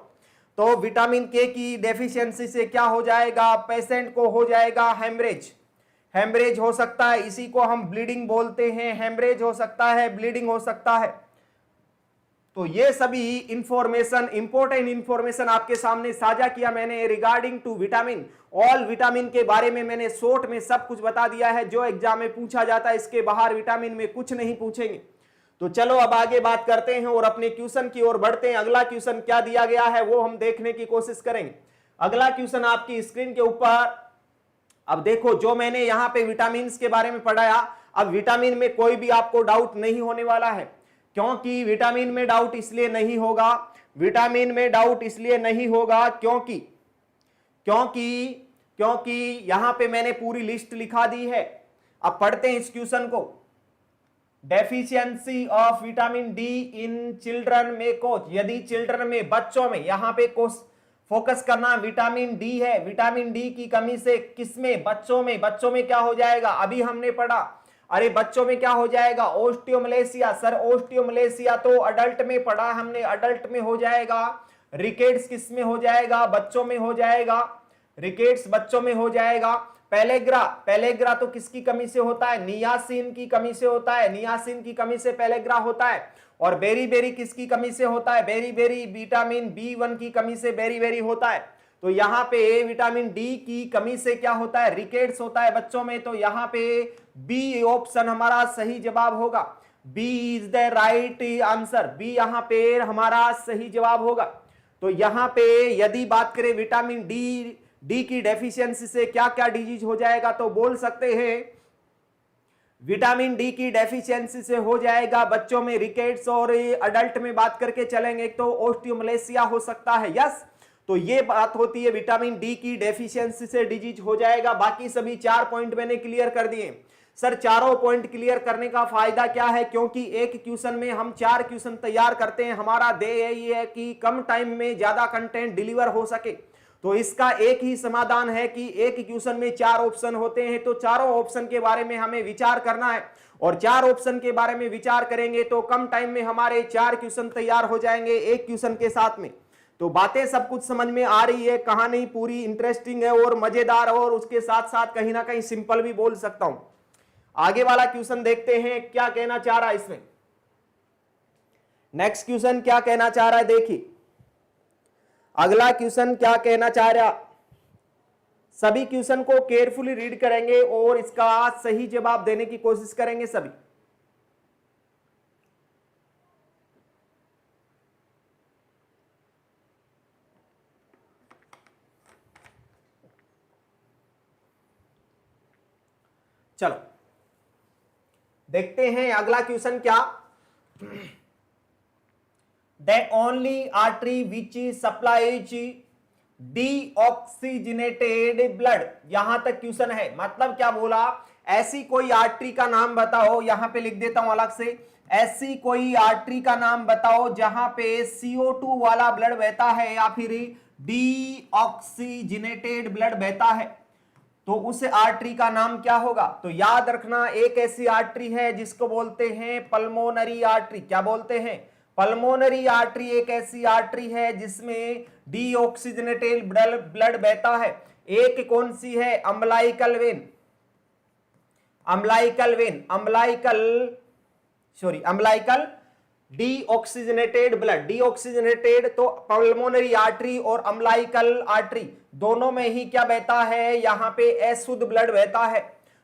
तो विटामिन के की डेफिशिएंसी से क्या हो जाएगा? पेशेंट को हो जाएगा हेमरेज। हेमरेज हो सकता है, इसी को हम ब्लीडिंग बोलते हैं। हेमरेज हो सकता है, ब्लीडिंग हो सकता है। तो ये सभी इंफॉर्मेशन, इंपॉर्टेंट इंफॉर्मेशन आपके सामने साझा किया मैंने regarding to vitamin. All vitamin के बारे में मैंने शॉर्ट में सब कुछ बता दिया है जो एग्जाम में पूछा जाता है। इसके बाहर विटामिन में कुछ नहीं पूछेंगे। तो चलो अब आगे बात करते हैं और अपने क्वेश्चन की ओर बढ़ते हैं। अगला क्वेश्चन क्या दिया गया है वो हम देखने की कोशिश करेंगे। अगला क्वेश्चन आपकी स्क्रीन के ऊपर। अब देखो, जो मैंने यहां पे विटामिन के बारे में पढ़ाया, अब विटामिन में कोई भी आपको डाउट नहीं होने वाला है। क्योंकि विटामिन में डाउट इसलिए नहीं होगा, विटामिन में डाउट इसलिए नहीं होगा क्योंकि क्योंकि क्योंकि यहां पे मैंने पूरी लिस्ट लिखा दी है। अब पढ़ते हैं इस क्वेश्चन को। Deficiency of vitamin D in children में कोच, यदि चिल्ड्रन में, बच्चों में, यहां पे फोकस करना विटामिन डी है। विटामिन डी की कमी से किसमें? बच्चों में। बच्चों में क्या हो जाएगा? अभी हमने पढ़ा। अरे बच्चों में क्या हो जाएगा? ओस्टियोमलेसिया। सर ओस्टियोमलेसिया तो अडल्ट में पढ़ा हमने, अडल्ट में हो जाएगा। रिकेट्स किस में हो जाएगा? बच्चों में हो जाएगा। रिकेट्स बच्चों में हो जाएगा। पेलेग्रा, पेलेग्रा तो किसकी कमी से होता है? नियासिन की कमी से होता है। नियासिन की कमी से पेलेग्रा होता है। और बेरी बेरी किसकी कमी से होता है? बेरी बेरी विटामिन B1 की कमी से बेरी बेरी होता है। तो यहाँ पे विटामिन डी की कमी से क्या होता है? रिकेट्स होता है बच्चों में। तो यहाँ पे बी ऑप्शन हमारा सही जवाब होगा। B is the right answer. B यहाँ पे हमारा सही जवाब होगा। तो यहाँ पे यदि बात करें विटामिन डी की डेफिशिएंसी से क्या क्या डिजीज हो जाएगा, तो बोल सकते हैं विटामिन डी की डेफिशिएंसी से हो जाएगा बच्चों में रिकेट्स, और अडल्ट में बात करके चलेंगे तो ओस्टियोमलेसिया हो सकता है। यस, तो ये बात होती है विटामिन डी की डेफिशिएंसी से डिजीज हो जाएगा। बाकी सभी 4 पॉइंट मैंने क्लियर कर दिए। सर चारों पॉइंट क्लियर करने का फायदा क्या है? क्योंकि एक क्वेश्चन में हम 4 क्वेश्चन तैयार करते हैं। हमारा ध्येय यही है कि कम टाइम में ज्यादा कंटेंट डिलीवर हो सके। तो इसका एक ही समाधान है कि एक क्वेश्चन में 4 ऑप्शन होते हैं, तो चारों ऑप्शन के बारे में हमें विचार करना है। और 4 ऑप्शन के बारे में विचार करेंगे तो कम टाइम में हमारे 4 क्वेश्चन तैयार हो जाएंगे एक क्वेश्चन के साथ में। तो बातें सब कुछ समझ में आ रही है, कहानी पूरी इंटरेस्टिंग है और मजेदार, और उसके साथ साथ कहीं ना कहीं सिंपल भी बोल सकता हूं। आगे वाला क्वेश्चन देखते हैं क्या कहना चाह रहा है इसमें। नेक्स्ट क्वेश्चन क्या कहना चाह रहा है, देखिए अगला क्वेश्चन क्या कहना चाह रहा। सभी क्वेश्चन को केयरफुली रीड करेंगे और इसका सही जवाब देने की कोशिश करेंगे सभी। चलो देखते हैं अगला क्वेश्चन क्या। The only artery which supplies deoxygenated blood, यहां तक क्वेश्चन है। मतलब क्या बोला? ऐसी कोई आर्टरी का नाम बताओ, यहां पे लिख देता हूं अलग से, ऐसी कोई आर्टरी का नाम बताओ जहां पे CO2 वाला ब्लड बहता है या फिर डीऑक्सीजिनेटेड ब्लड बहता है। तो उस आर्टरी का नाम क्या होगा? तो याद रखना, एक ऐसी आर्टरी है जिसको बोलते हैं पल्मोनरी आर्टरी। क्या बोलते हैं? पल्मोनरी आर्टरी एक ऐसी आर्टरी है जिसमें डीऑक्सीजनेटेड ब्लड बहता है। एक कौन सी है? Umbilical when, umbilical deoxygenated blood, deoxygenated तो पल्मोनरी आर्टरी और अम्बलाइकल आर्टरी दोनों में ही क्या बहता है? यहां पे अशुद्ध ब्लड बहता है।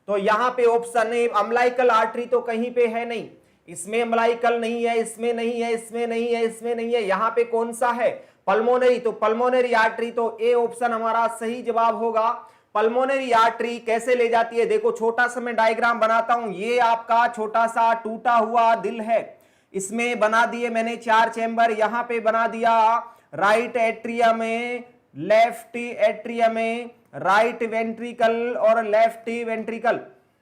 तो यहां पे ऑप्शन है, अम्बलाइकल आर्टरी तो कहीं पे है नहीं, इसमें अम्बलाइकल नहीं है, इसमें नहीं है, इसमें नहीं है, इसमें नहीं है, यहां पे कौन सा है? पल्मोनरी। तो पल्मोनरी आर्टरी, तो ए ऑप्शन हमारा सही जवाब होगा। पल्मोनरी आर्टरी कैसे ले जाती है? देखो छोटा सा मैं डायग्राम बनाता हूं। ये आपका छोटा सा टूटा हुआ दिल है, इसमें बना दिए मैंने 4 चैम्बर। यहां पे बना दिया राइट एट्रियम में, लेफ्ट एट्रियम में, राइट वेंट्रिकल और लेफ्ट वेंट्रिकल,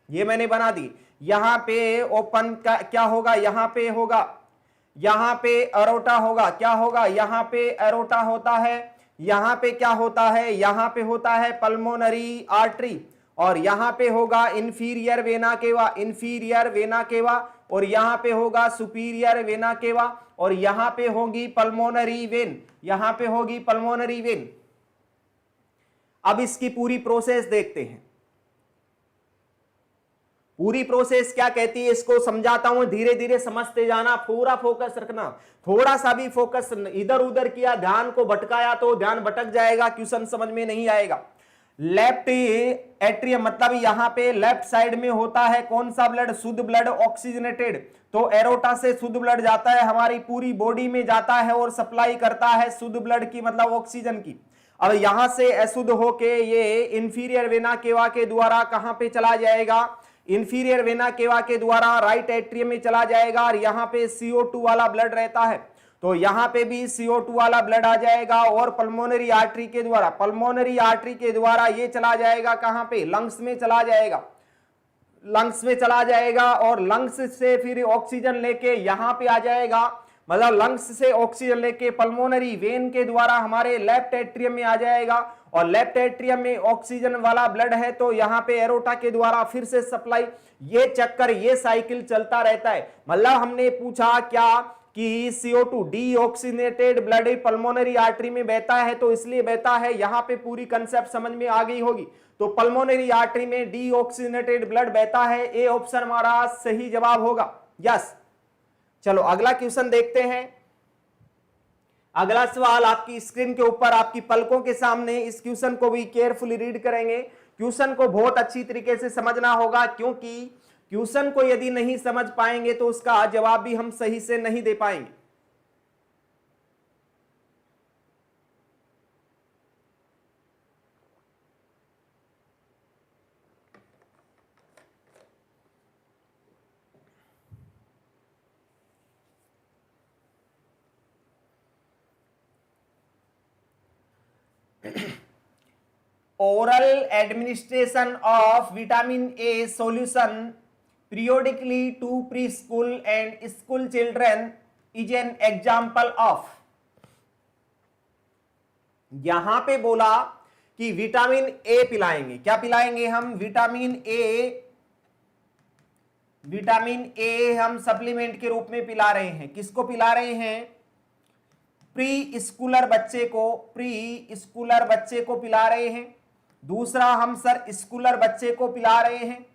ये मैंने बना दी। यहां पे ओपन का क्या होगा? यहां पे होगा, यहां पे एरोटा होगा। क्या होगा? यहां पे एरोटा होता है। यहां पे क्या होता है? यहां पे होता है पल्मोनरी आर्टरी, और यहां पे होगा inferior vena cava, inferior vena cava, और यहां पे होगा सुपीरियर वेना केवा, और यहां पे होगी पल्मोनरी वेन, यहां पे होगी पल्मोनरी वेन। अब इसकी पूरी प्रोसेस देखते हैं। पूरी प्रोसेस क्या कहती है इसको समझाता हूं, धीरे धीरे समझते जाना, पूरा फोकस रखना। थोड़ा सा भी फोकस इधर उधर किया, ध्यान को भटकाया तो ध्यान भटक जाएगा, क्वेश्चन समझ में नहीं आएगा। लेफ्ट एट्रियम मतलब यहां पे लेफ्ट साइड में होता है कौन सा ब्लड? शुद्ध ब्लड, ऑक्सीजनेटेड। तो एरोटा से शुद्ध ब्लड जाता है, हमारी पूरी बॉडी में जाता है और सप्लाई करता है शुद्ध ब्लड की, मतलब ऑक्सीजन की। अब यहां से अशुद्ध होके ये इंफीरियर वेना केवा के द्वारा कहां पे चला जाएगा? इंफीरियर वेना केवा के द्वारा राइट एट्रियम में चला जाएगा, और यहां पे CO2 वाला ब्लड रहता है, तो यहां पे भी CO2 वाला ब्लड आ जाएगा, और पल्मोनरी आर्टरी के द्वारा, पल्मोनरी आर्टरी के द्वारा ये चला जाएगा कहां पे? लंग्स में चला जाएगा, लंग्स में चला जाएगा, और लंग्स से फिर ऑक्सीजन लेके यहां पे आ जाएगा, मतलब लंग्स से ऑक्सीजन लेके पल्मोनरी वेन के द्वारा हमारे लेफ्ट एट्रियम में आ जाएगा, और लेफ्ट एट्रियम में ऑक्सीजन वाला ब्लड है तो यहां पे एरोटा के द्वारा फिर से सप्लाई। ये चक्कर, ये साइकिल चलता रहता है। मतलब हमने पूछा क्या कि CO2 deoxygenated blood pulmonary artery में बहता है, तो इसलिए बहता है, यहां पे पूरी कंसेप्ट समझ में आ गई होगी। तो पल्मोनरी आर्टरी में डीऑक्सीजनेटेड ब्लड बहता है, ए ऑप्शन हमारा सही जवाब होगा। यस, चलो अगला क्वेश्चन देखते हैं। अगला सवाल आपकी स्क्रीन के ऊपर, आपकी पलकों के सामने, इस क्वेश्चन को भी केयरफुली रीड करेंगे। क्वेश्चन को बहुत अच्छी तरीके से समझना होगा, क्योंकि क्वेश्चन को यदि नहीं समझ पाएंगे तो उसका जवाब भी हम सही से नहीं दे पाएंगे। Oral administration of vitamin A solution periodically to preschool and school children is an example of। यहां पे बोला कि विटामिन ए पिलाएंगे। क्या पिलाएंगे हम? विटामिन ए, विटामिन ए हम सप्लीमेंट के रूप में पिला रहे हैं। किसको पिला रहे हैं? प्री स्कूलर बच्चे को, प्री स्कूलर बच्चे को पिला रहे हैं। दूसरा हम सर स्कूलर बच्चे को पिला रहे हैं।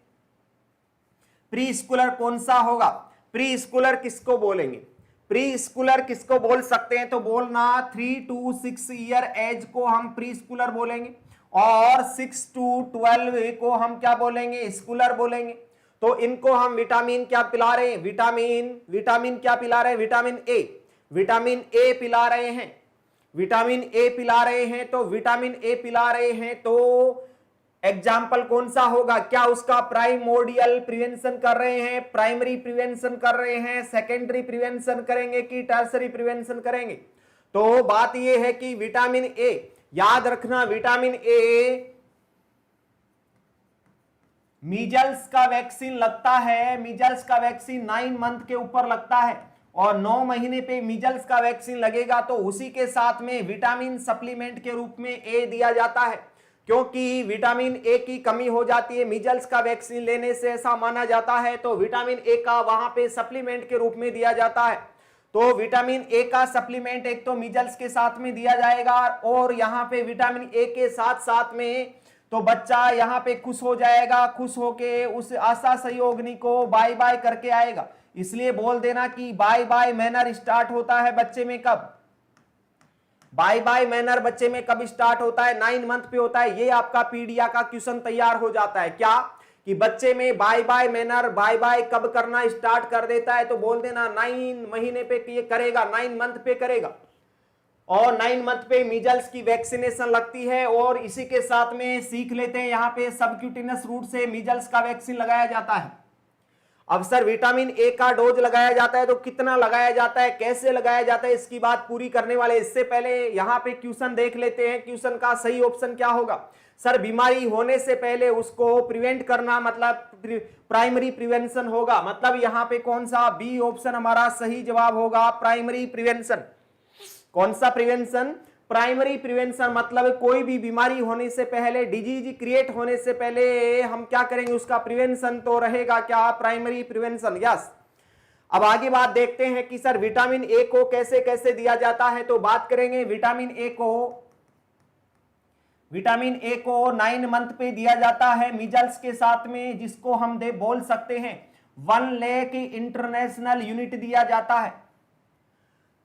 प्री स्कूलर कौन सा होगा? प्री स्कूलर किसको बोलेंगे? प्री स्कूलर किसको बोल सकते हैं? तो बोलना 3 to 6 ईयर एज को हम प्री स्कूलर बोलेंगे, और 6 to 12 को हम क्या बोलेंगे? स्कूलर बोलेंगे। तो इनको हम विटामिन क्या पिला रहे हैं? विटामिन क्या पिला रहे हैं? विटामिन ए, विटामिन ए पिला रहे हैं, विटामिन ए पिला रहे हैं। तो विटामिन ए पिला रहे हैं तो एग्जाम्पल कौन सा होगा? क्या उसका प्राइमोर्डियल प्रिवेंशन कर रहे हैं, प्राइमरी प्रिवेंशन कर रहे हैं, सेकेंडरी प्रिवेंशन करेंगे कि टर्सरी प्रिवेंशन करेंगे? तो बात यह है कि विटामिन ए, याद रखना विटामिन ए, मीजल्स का वैक्सीन लगता है, मीजल्स का वैक्सीन 9 मंथ के ऊपर लगता है, और 9 महीने पे मीजल्स का वैक्सीन लगेगा, तो उसी के साथ में विटामिन सप्लीमेंट के रूप में ए दिया जाता है। क्योंकि विटामिन ए की कमी हो जाती है मीजल्स का वैक्सीन लेने से, ऐसा माना जाता है। तो विटामिन ए का वहां पे सप्लीमेंट के रूप में दिया जाता है। तो विटामिन ए का सप्लीमेंट एक तो मीजल्स के साथ में दिया जाएगा, और यहाँ पे विटामिन ए के साथ साथ में तो बच्चा यहाँ पे खुश हो जाएगा, खुश होके उस आशा सहयोगिनी को बाय बाय करके आएगा। इसलिए बोल देना कि बाय बाय मैनर स्टार्ट होता है बच्चे में कब, बाय बाय मैनर बच्चे में कब स्टार्ट होता है, 9 मंथ पे होता है। ये आपका पीडिया का क्वेश्चन तैयार हो जाता है क्या, कि बच्चे में bye bye manner bye bye कब करना स्टार्ट कर देता है। तो बोल देना 9 महीने पे ये करेगा, 9 मंथ पे करेगा, और 9 मंथ पे मीजल्स की वैक्सीनेशन लगती है। और इसी के साथ में सीख लेते हैं, यहाँ पे सबक्यूटेनियस रूट से मीजल्स का वैक्सीन लगाया जाता है। अब सर विटामिन ए का डोज लगाया जाता है तो कितना लगाया जाता है, कैसे लगाया जाता है, इसकी बात पूरी करने वाले। इससे पहले यहाँ पे क्वेश्चन देख लेते हैं, क्वेश्चन का सही ऑप्शन क्या होगा। सर बीमारी होने से पहले उसको प्रिवेंट करना, मतलब प्राइमरी प्रिवेंशन होगा। मतलब यहाँ पे कौन सा, बी ऑप्शन हमारा सही जवाब होगा, प्राइमरी प्रिवेंशन। कौन सा प्रिवेंशन, प्राइमरी प्रिवेंशन। मतलब कोई भी बीमारी होने से पहले, डिजीज क्रिएट होने से पहले हम क्या करेंगे, उसका प्रिवेंशन तो रहेगा क्या, प्राइमरी प्रिवेंशन। यस। अब आगे बात देखते हैं कि सर विटामिन ए को कैसे कैसे दिया जाता है। तो बात करेंगे विटामिन ए को 9 मंथ पे दिया जाता है मीजल्स के साथ में, जिसको हम बोल सकते हैं 1 लाख इंटरनेशनल यूनिट दिया जाता है।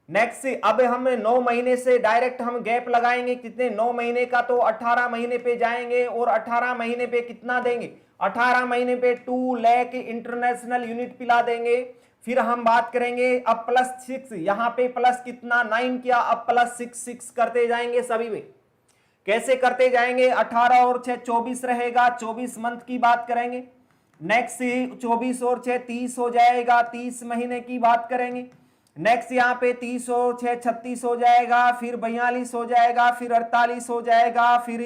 नेक्स्ट, अब हम 9 महीने से डायरेक्ट हम गैप लगाएंगे, कितने, 9 महीने का, तो 18 महीने पे जाएंगे, और 18 महीने पे कितना देंगे, 18 महीने पे 2 लाख इंटरनेशनल यूनिट पिला देंगे। फिर हम बात करेंगे अब +6, यहाँ पे प्लस कितना, 9 किया, अब +6 करते जाएंगे सभी में। कैसे करते जाएंगे, 18 और 6 24 रहेगा, 24 मंथ की बात करेंगे। नेक्स्ट 24 और 6 30 हो जाएगा, 30 महीने की बात करेंगे। नेक्स्ट यहाँ पे 30 और 6 36 हो जाएगा, फिर 42 हो जाएगा, फिर 48 हो जाएगा, फिर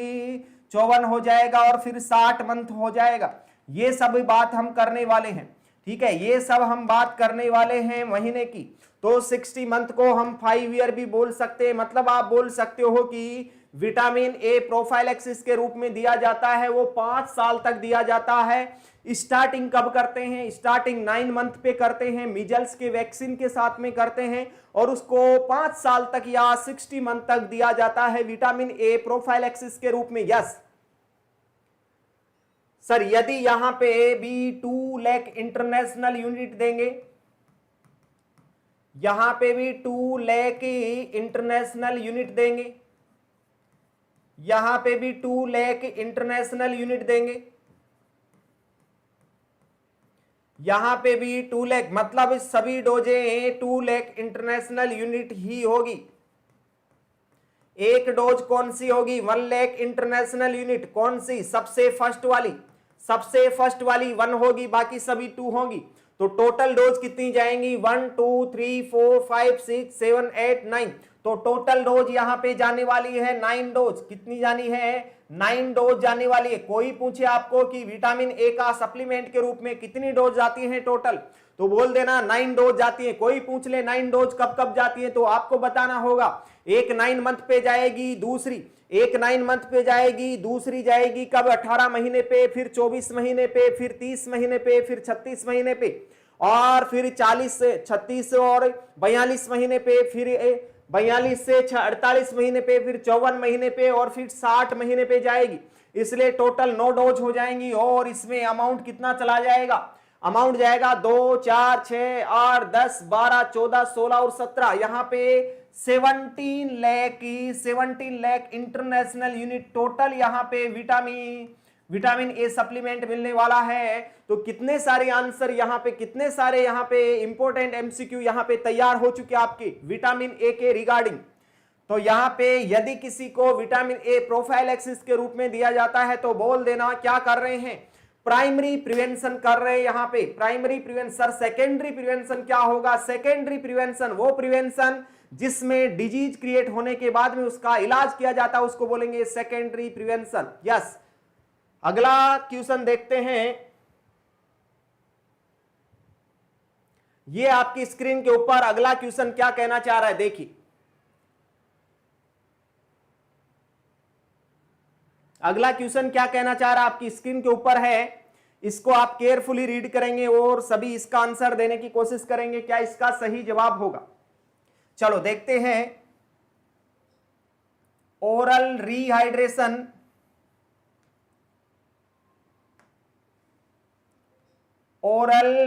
54 हो जाएगा, और फिर 60 मंथ हो जाएगा। ये सब बात हम करने वाले हैं, ठीक है, ये सब हम बात करने वाले हैं महीने की। तो 60 मंथ को हम 5 ईयर भी बोल सकते हैं। मतलब आप बोल सकते हो कि विटामिन ए प्रोफाइलैक्सिस के रूप में दिया जाता है, वो 5 साल तक दिया जाता है। स्टार्टिंग कब करते हैं, स्टार्टिंग 9 मंथ पे करते हैं, मीजल्स के वैक्सीन के साथ में करते हैं, और उसको 5 साल तक या 60 मंथ तक दिया जाता है विटामिन ए प्रोफाइलैक्सिस के रूप में। यस सर, यदि यहां पे भी 2 लाख इंटरनेशनल यूनिट देंगे, यहां पे भी 2 लाख इंटरनेशनल यूनिट देंगे, यहां पे भी 2 लाख इंटरनेशनल यूनिट देंगे, यहां पे भी 2 लाख, मतलब सभी डोजें 2 लाख इंटरनेशनल यूनिट ही होगी। एक डोज कौन सी होगी, 1 लाख इंटरनेशनल यूनिट। कौन सी, सबसे फर्स्ट वाली, सबसे फर्स्ट वाली 1 होगी, बाकी सभी 2 होंगी। तो टोटल डोज कितनी जाएंगी, 1 2 3 4 5 6 7 8 9। तो टोटल डोज यहां पे जाने वाली है 9 डोज। कितनी जानी है, 9 डोज जाने वाली है। कोई पूछे आपको कि विटामिन ए का सप्लीमेंट के रूप में कितनी डोज जाती है टोटल, तो बोल देना 9 डोज जाती है। कोई पूछ ले 9 डोज कब कब जाती है, तो आपको बताना होगा। एक 9 मंथ पे जाएगी, दूसरी एक 9 मंथ पे जाएगी, दूसरी जाएगी कब, 18 महीने पे, फिर 24 महीने पे, फिर 30 महीने पे, फिर 36 महीने पे, और फिर 40 से 36 और 42 महीने पे, फिर 42 से 48 महीने पे, फिर 54 महीने पे, और फिर 60 महीने पे जाएगी। इसलिए टोटल 9 डोज हो जाएंगी। और इसमें अमाउंट कितना चला जाएगा, अमाउंट जाएगा 2 4 6 8 10 12 14 16 और 17। यहाँ पे 17 लाख इंटरनेशनल यूनिट टोटल यहाँ पे विटामिन ए सप्लीमेंट मिलने वाला है। तो कितने सारे आंसर यहाँ पे, कितने सारे यहाँ पे इंपॉर्टेंट एमसीक्यू यहाँ पे तैयार हो चुके आपके विटामिन ए के रिगार्डिंग। तो यहाँ पे यदि किसी को विटामिन ए प्रोफाइलैक्सिस के रूप में दिया जाता है तो बोल देना क्या कर रहे हैं, प्राइमरी प्रिवेंशन कर रहे हैं। यहाँ पे प्राइमरी प्रिवेंशन। सेकेंडरी प्रिवेंशन क्या होगा, सेकेंडरी प्रिवेंशन वो प्रिवेंशन जिसमें डिजीज क्रिएट होने के बाद में उसका इलाज किया जाता है, उसको बोलेंगे सेकेंडरी प्रिवेंशन। यस, अगला क्वेश्चन देखते हैं। ये आपकी स्क्रीन के ऊपर अगला क्वेश्चन क्या कहना चाह रहा है, देखिए। अगला क्वेश्चन क्या कहना चाह रहा है, आपकी स्क्रीन के ऊपर है, इसको आप केयरफुली रीड करेंगे और सभी इसका आंसर देने की कोशिश करेंगे, क्या इसका सही जवाब होगा। चलो देखते हैं। Oral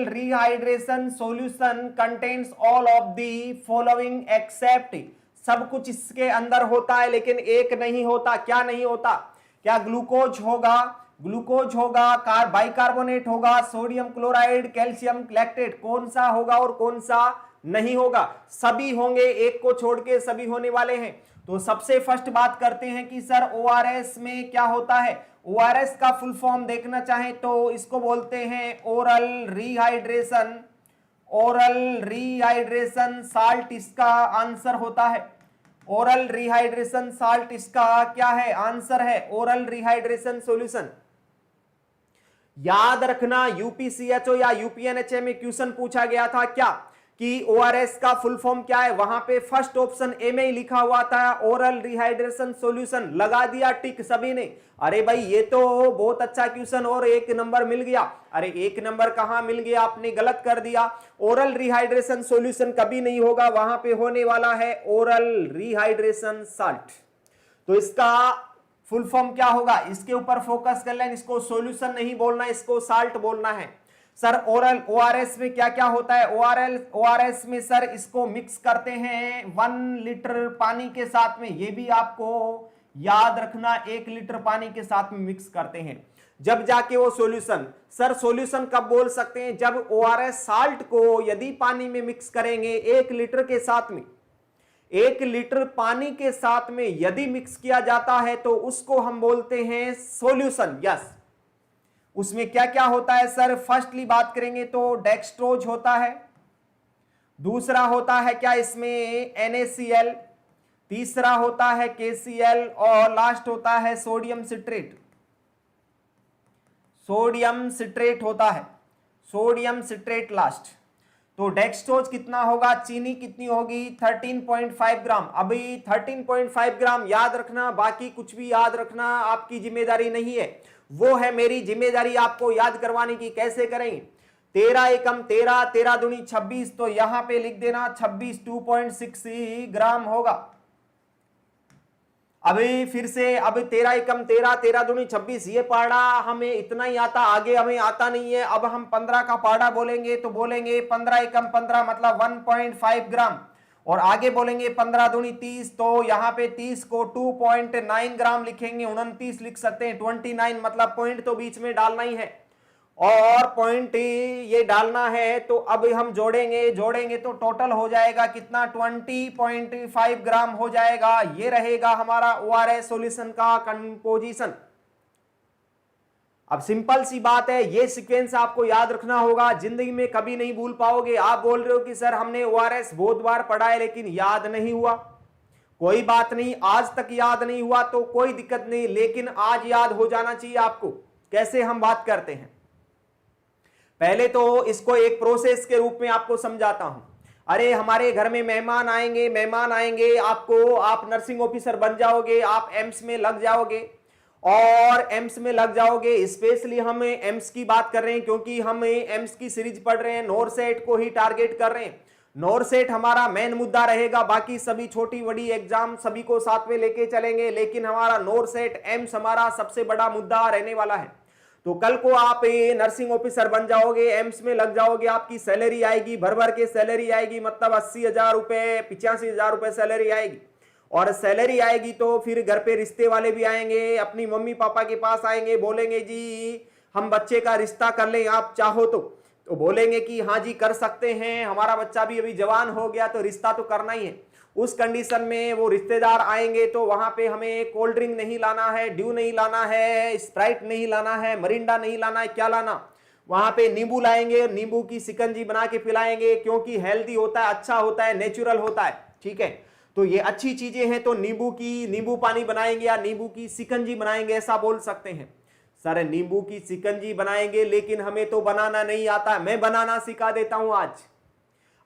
rehydration solution contains all of the following except, सब कुछ इसके अंदर होता है लेकिन एक नहीं होता। क्या नहीं होता? क्या ग्लूकोज होगा, बाइकार्बोनेट होगा, सोडियम क्लोराइड, कैल्शियम लैक्टेट, कौन सा होगा और कौन सा नहीं होगा? सभी होंगे, एक को छोड़ के सभी होने वाले हैं। तो सबसे फर्स्ट बात करते हैं कि सर ओआरएस में क्या होता है। ओआरएस का फुल फॉर्म देखना चाहें तो इसको बोलते हैं ओरल रिहाइड्रेशन साल्ट, इसका आंसर होता है। ओरल रिहाइड्रेशन साल्ट इसका क्या है? आंसर है ओरल रिहाइड्रेशन सॉल्यूशन। याद रखना यूपीसीएचओ या यूपीएनएचए में क्वेश्चन पूछा गया था क्या कि ओआरएस का फुल फॉर्म क्या है, वहां पे फर्स्ट ऑप्शन ए में ही लिखा हुआ था ओरल रिहाइड्रेशन सॉल्यूशन, लगा दिया टिक सभी ने। अरे भाई ये तो बहुत अच्छा क्वेश्चन और 1 नंबर मिल गया। अरे 1 नंबर कहां मिल गया, आपने गलत कर दिया। ओरल रिहाइड्रेशन सॉल्यूशन कभी नहीं होगा, वहां पे होने वाला है ओरल रिहाइड्रेशन साल्ट। तो इसका फुल फॉर्म क्या होगा, इसके ऊपर फोकस कर लें। इसको सॉल्यूशन नहीं बोलना, इसको साल्ट बोलना है। सर ओरल ओआरएस में क्या क्या होता है? ओआरएस में सर इसको मिक्स करते हैं 1 लीटर पानी के साथ में, ये भी आपको याद रखना, 1 लीटर पानी के साथ में मिक्स करते हैं जब जाके वो सॉल्यूशन। सर सॉल्यूशन कब बोल सकते हैं? जब ओआरएस साल्ट को यदि पानी में मिक्स करेंगे 1 लीटर के साथ में, 1 लीटर पानी के साथ में यदि मिक्स किया जाता है तो उसको हम बोलते हैं सॉल्यूशन। यस, उसमें क्या क्या होता है सर? फर्स्टली बात करेंगे तो डेक्सट्रोज होता है, दूसरा होता है क्या इसमें NaCl, तीसरा होता है KCl और लास्ट होता है सोडियम सिट्रेट। होता है सोडियम सिट्रेट लास्ट। तो डेक्सट्रोज कितना होगा, चीनी कितनी होगी? 13.5 ग्राम। अभी 13.5 ग्राम याद रखना, बाकी कुछ भी याद रखना आपकी जिम्मेदारी नहीं है, वो है मेरी जिम्मेदारी आपको याद करवाने की। कैसे करेंगे? 13 एकम 13, 13 दूनी 26, तो यहां पे लिख देना 26 2.6 ग्राम होगा। अभी फिर से, अब 13 एकम 13, 13 दूनी 26, ये पाड़ा हमें इतना ही आता, आगे हमें आता नहीं है। अब हम 15 का पाड़ा बोलेंगे तो बोलेंगे 15 एकम 15 मतलब 1.5 ग्राम, और आगे बोलेंगे 15 दूनी 30, तो यहाँ पे 30 को 2.9 ग्राम लिखेंगे, 29 लिख सकते हैं, 29 मतलब पॉइंट तो बीच में डालना ही है और पॉइंट ये डालना है। तो अब हम जोड़ेंगे तो टोटल हो जाएगा कितना? 20.5 ग्राम हो जाएगा। ये रहेगा हमारा ओआरएस सॉल्यूशन का कंपोजिशन। अब सिंपल सी बात है, ये सीक्वेंस आपको याद रखना होगा, जिंदगी में कभी नहीं भूल पाओगे। आप बोल रहे हो कि सर हमने ओआरएस बहुत बार पढ़ा है लेकिन याद नहीं हुआ, कोई बात नहीं, आज तक याद नहीं हुआ तो कोई दिक्कत नहीं, लेकिन आज याद हो जाना चाहिए आपको। कैसे हम बात करते हैं, पहले तो इसको एक प्रोसेस के रूप में आपको समझाता हूं। अरे हमारे घर में मेहमान आएंगे, आप नर्सिंग ऑफिसर बन जाओगे, आप एम्स में लग जाओगे स्पेशली हम एम्स की बात कर रहे हैं क्योंकि हम एम्स की सीरीज पढ़ रहे हैं, नॉरसेट को ही टारगेट कर रहे हैं। नॉरसेट हमारा मेन मुद्दा रहेगा, बाकी सभी छोटी बड़ी एग्जाम सभी को साथ में लेके चलेंगे, लेकिन हमारा नॉरसेट एम्स हमारा सबसे बड़ा मुद्दा रहने वाला है। तो कल को आप नर्सिंग ऑफिसर बन जाओगे, एम्स में लग जाओगे, आपकी सैलरी आएगी, भर के सैलरी आएगी, मतलब 80,000 रुपए 85,000 रुपए सैलरी आएगी। और सैलरी आएगी तो फिर घर पे रिश्ते वाले भी आएंगे, अपनी मम्मी पापा के पास आएंगे, बोलेंगे जी हम बच्चे का रिश्ता कर लें आप चाहो तो बोलेंगे कि हाँ जी कर सकते हैं, हमारा बच्चा भी अभी जवान हो गया तो रिश्ता तो करना ही है। उस कंडीशन में वो रिश्तेदार आएंगे तो वहां पे हमें कोल्ड ड्रिंक नहीं लाना है, ड्यू नहीं लाना है, स्प्राइट नहीं लाना है, मरिंडा नहीं लाना है, क्या लाना? वहां पे नींबू लाएंगे, नींबू की शिकंजी बना के पिलाएंगे क्योंकि हेल्दी होता है, अच्छा होता है, नेचुरल होता है। ठीक है, तो ये अच्छी चीजें हैं, तो नींबू पानी बनाएंगे या नींबू की शिकंजी बनाएंगे, ऐसा बोल सकते हैं। सर नींबू की शिकंजी बनाएंगे लेकिन हमें तो बनाना नहीं आता, मैं बनाना सिखा देता हूं आज।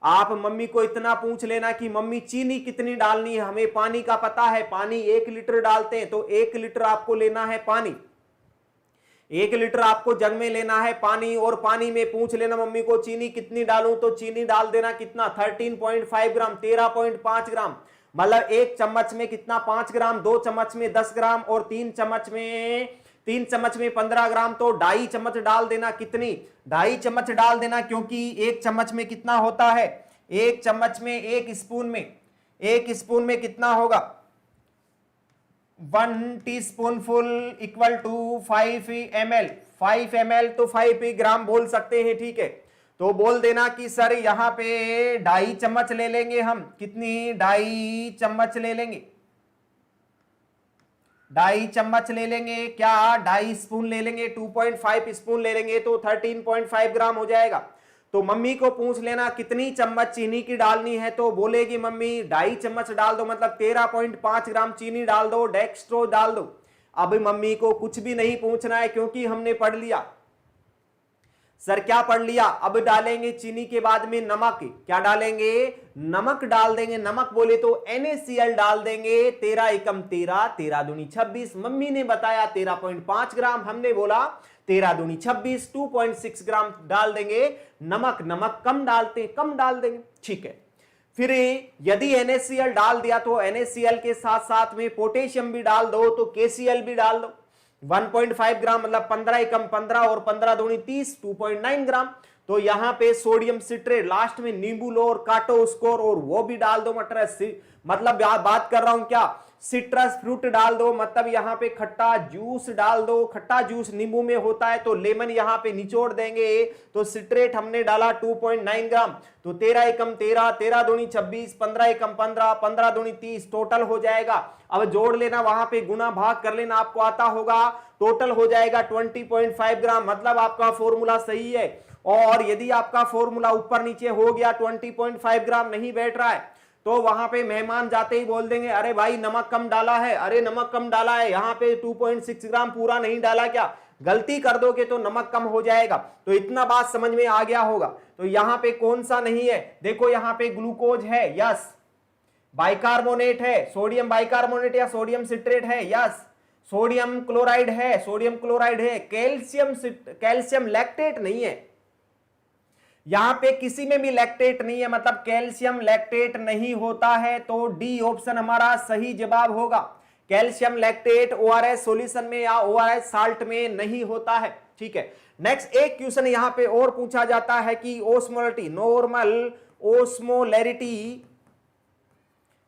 आप मम्मी को इतना पूछ लेना कि मम्मी चीनी कितनी डालनी है, हमें पानी का पता है, पानी 1 लीटर डालते हैं, तो 1 लीटर आपको लेना है पानी, 1 लीटर आपको जग में लेना है पानी, और पानी में पूछ लेना मम्मी को चीनी कितनी डालूं, तो चीनी डाल देना कितना 13.5 ग्राम, 13.5 ग्राम, मतलब 1 चम्मच में कितना 5 ग्राम, 2 चम्मच में 10 ग्राम, और 3 चम्मच में 15 ग्राम, तो 2.5 चम्मच डाल देना। कितनी? 2.5 चम्मच डाल देना, क्योंकि 1 चम्मच में कितना होता है, 1 चम्मच में 1 स्पून में कितना होगा, 1 टीस्पूनफुल इक्वल टू 5 ml, 5 ml तो 5 ग्राम बोल सकते हैं, ठीक है। तो बोल देना कि सर यहां पे 2.5 चम्मच ले लेंगे हम, कितनी, 2.5 चम्मच ले लेंगे, 2.5 चम्मच ले लेंगे, क्या 2.5 स्पून ले लेंगे, 2.5 स्पून ले लेंगे, तो 13.5 ग्राम हो जाएगा। तो मम्मी को पूछ लेना कितनी चम्मच चीनी की डालनी है, तो बोलेगी मम्मी 2.5 चम्मच डाल दो, मतलब 13.5 ग्राम चीनी डाल दो, डेक्स्ट्रोज डाल दो। अब मम्मी को कुछ भी नहीं पूछना है, क्योंकि हमने पढ़ लिया। सर क्या पढ़ लिया? अब डालेंगे चीनी के बाद में नमक, क्या डालेंगे, नमक डाल देंगे। नमक बोले तो NaCl डाल देंगे, 13 एकम 13, 13 दूनी 26, मम्मी ने बताया 13.5 ग्राम, हमने बोला 13 दूनी 26, 2.6 ग्राम डाल देंगे नमक। नमक कम डालते, कम डाल देंगे, ठीक है। फिर यदि NaCl डाल दिया तो NaCl के साथ साथ में पोटेशियम भी डाल दो, तो KCl भी डाल दो, 1.5 ग्राम, मतलब 15 एकम 15 और 15 दूनी 30, 2.9 ग्राम। तो यहां पे सोडियम सिट्रेट, लास्ट में नींबू लो और काटो उसको, और वो भी डाल दो। मतलब बात कर रहा हूं क्या, सिट्रस फ्रूट डाल दो, मतलब यहां पे खट्टा जूस डाल दो। खट्टा जूस नींबू में होता है, तो लेमन यहां पे निचोड़ देंगे। तो सिट्रेट हमने डाला 2.9 ग्राम, तो 13 एकम 13, 13 दूनी 26, 15 एकम 15, 15 दूनी 30, टोटल हो जाएगा। अब जोड़ लेना, वहां पे गुना भाग कर लेना, आपको आता होगा, टोटल हो जाएगा 20.5 ग्राम, मतलब आपका फॉर्मूला सही है। और यदि आपका फॉर्मूला ऊपर नीचे हो गया, 20.5 ग्राम नहीं बैठ रहा है, तो वहां पे मेहमान जाते ही बोल देंगे अरे भाई नमक कम डाला है, अरे नमक कम डाला है, यहाँ पे 2.6 ग्राम पूरा नहीं डाला क्या? गलती कर दोगे तो नमक कम हो जाएगा। तो इतना बात समझ में आ गया होगा। तो यहाँ पे कौन सा नहीं है, देखो यहाँ पे ग्लूकोज है, यस, बाइकार्बोनेट है, सोडियम बाइकार्बोनेट या सोडियम सिट्रेट है, यस, सोडियम क्लोराइड है, सोडियम क्लोराइड है, कैल्शियम लैक्टेट नहीं है, यहां पे किसी में भी लैक्टेट नहीं है, मतलब कैल्शियम लैक्टेट नहीं होता है। तो डी ऑप्शन हमारा सही जवाब होगा। कैल्शियम लैक्टेट ORS सॉल्यूशन में या ORS साल्ट में नहीं होता है, ठीक है। नेक्स्ट एक क्वेश्चन यहां पे और पूछा जाता है कि osmolarity, normal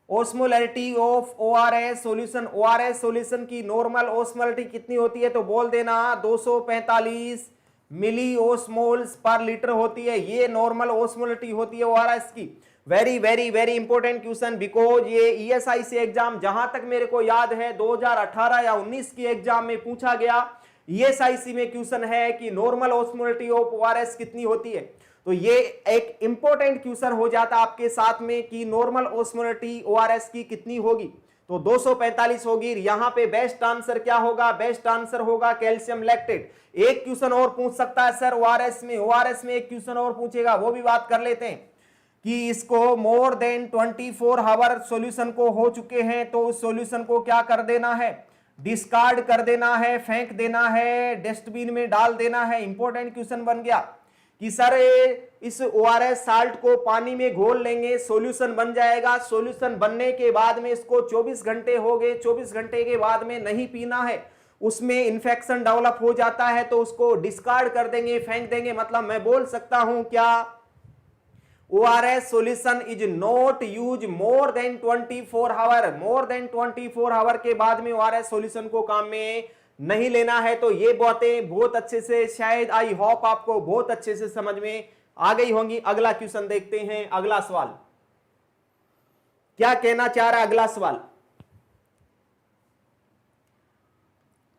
osmolarity of ORS solution, ORS solution की नॉर्मल ओस्मोलरिटी कितनी होती है? तो बोल देना 245 मिली ओस्मोल्स पर लीटर होती है, ये नॉर्मल ओस्मोलरिटी होती है ORS की। Very very very important question, because ये ESIC एग्जाम जहां तक मेरे को याद है 2018 या 19 की एग्जाम में पूछा गया, ESIC में क्वेश्चन है कि नॉर्मल ओस्मोलरिटी ऑफ ORS कितनी होती है। तो ये एक इंपॉर्टेंट क्वेश्चन हो जाता आपके साथ में कि नॉर्मल ओस्मोलरिटी ORS की कितनी होगी। तो 245 होगी। यहां पे बेस्ट आंसर क्या होगा? बेस्ट आंसर होगा कैल्शियम लैक्टेट। एक क्वेश्चन और पूछ सकता है सर ORS में एक क्वेश्चन और पूछेगा, वो भी बात कर लेते हैं कि इसको मोर देन 24 आवर सॉल्यूशन को हो चुके हैं, तो उस सॉल्यूशन को क्या कर देना है? डिस्कार्ड कर देना है, फेंक देना है, डस्टबिन में डाल देना है। इंपॉर्टेंट क्वेश्चन बन गया कि सर इस ORS साल्ट को पानी में घोल लेंगे, सॉल्यूशन बन जाएगा। सॉल्यूशन बनने के बाद में इसको 24 घंटे हो गए, 24 घंटे के बाद में नहीं पीना है, उसमें इंफेक्शन डेवलप हो जाता है, तो उसको डिस्कार्ड कर देंगे, फेंक देंगे। मतलब मैं बोल सकता हूं क्या, ORS solution is not use more than 24 hour. More than 24 hour के बाद में ORS सॉल्यूशन को काम में नहीं लेना है। तो ये बातें बहुत अच्छे से, शायद आई होप आपको बहुत अच्छे से समझ में आ गई होंगी। अगला क्वेश्चन देखते हैं। अगला सवाल क्या कहना चाह रहा है? अगला सवाल,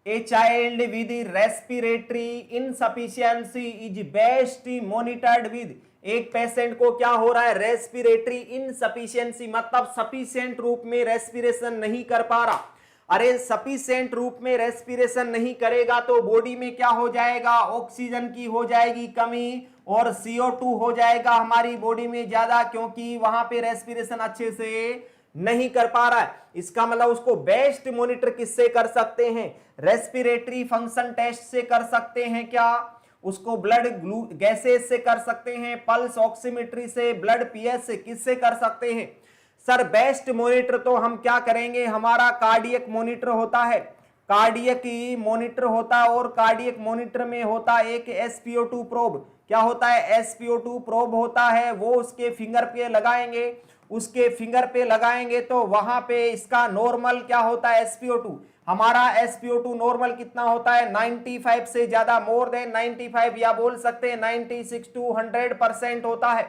a child with respiratory insufficiency is best monitored with. एक पेशेंट को क्या हो रहा है? रेस्पिरेटरी इनसफिशियंसी, मतलब सफिशिएंट रूप में रेस्पिरेशन नहीं कर पा रहा। अरे सफिशिएंट रूप में रेस्पिरेशन नहीं करेगा तो बॉडी में क्या हो जाएगा, ऑक्सीजन की हो जाएगी कमी और CO2 हो जाएगा हमारी बॉडी में ज्यादा, क्योंकि वहां पे रेस्पिरेशन अच्छे से नहीं कर पा रहा है। इसका मतलब उसको बेस्ट मॉनिटर किससे कर सकते हैं, रेस्पिरेटरी फंक्शन टेस्ट से कर सकते हैं क्या, उसको ब्लड गैसेस से कर सकते हैं, पल्स ऑक्सीमेट्री से, ब्लड पीएच से, किससे कर सकते हैं सर। बेस्ट मॉनिटर तो हम क्या करेंगे, हमारा कार्डियक मॉनिटर होता है, कार्डियक मॉनिटर होता है और कार्डियक मॉनिटर में होता है एक SpO2 प्रोब। क्या होता है, SpO2 प्रोब होता है, वो उसके फिंगर पे लगाएंगे, उसके फिंगर पे लगाएंगे तो वहां पे इसका नॉर्मल क्या होता है SpO2, हमारा SpO2 नॉर्मल कितना होता है 95 से ज्यादा, मोर देन 95 या बोल सकते हैं 96 to 100% होता है।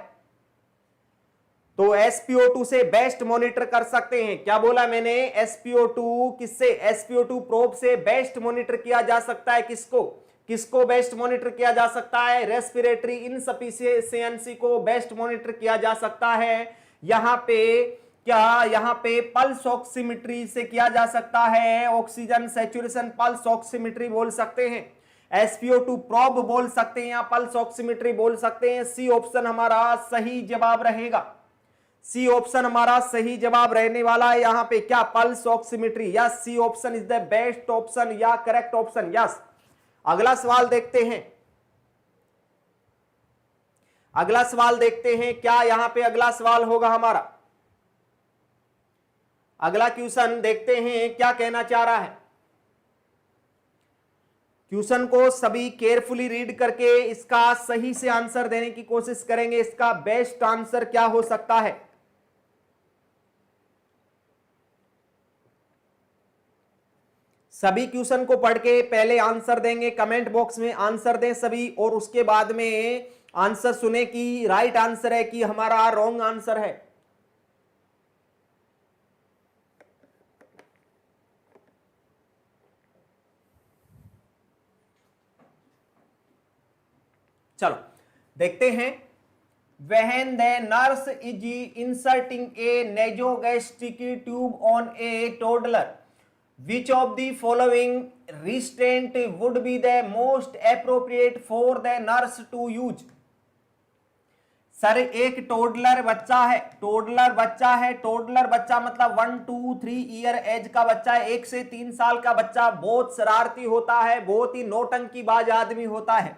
तो SpO2 से बेस्ट मॉनिटर कर सकते हैं। क्या बोला मैंने, SpO2 किससे, SpO2 प्रोब से बेस्ट मॉनिटर किया जा सकता है। किसको किसको बेस्ट मॉनिटर किया जा सकता है, रेस्पिरेटरी इनसफिशिएंसी को बेस्ट मॉनिटर किया जा सकता है। यहां पे क्या, यहां पे पल्स ऑक्सीमेट्री से किया जा सकता है, ऑक्सीजन सैचुरेशन पल्स ऑक्सीमेट्री बोल सकते हैं, SpO2 प्रोब बोल सकते हैं या पल्स ऑक्सीमेट्री बोल सकते हैं। सी ऑप्शन हमारा सही जवाब रहेगा, सी ऑप्शन हमारा सही जवाब रहने वाला है यहां पे। क्या, pulse oximetry, yes, C option is the best option या करेक्ट ऑप्शन, यस। अगला सवाल देखते हैं, अगला सवाल देखते हैं क्या यहां पे अगला सवाल होगा हमारा। अगला क्वेश्चन देखते हैं क्या कहना चाह रहा है। क्वेश्चन को सभी केयरफुली रीड करके इसका सही से आंसर देने की कोशिश करेंगे। इसका बेस्ट आंसर क्या हो सकता है, सभी क्वेश्चन को पढ़ के पहले आंसर देंगे, कमेंट बॉक्स में आंसर दें सभी, और उसके बाद में आंसर सुने कि राइट आंसर है कि हमारा रॉन्ग आंसर है। चलो देखते हैं। When the nurse is inserting a nasogastric tube on a toddler, which of the following restraint would be the most appropriate for the nurse to use? Sir एक toddler बच्चा है, टोडलर बच्चा है, toddler बच्चा मतलब 1 to 3 ईयर एज का बच्चा है, 1 से 3 साल का बच्चा बहुत शरारती होता है, बहुत ही नौटंकीबाज आदमी होता है,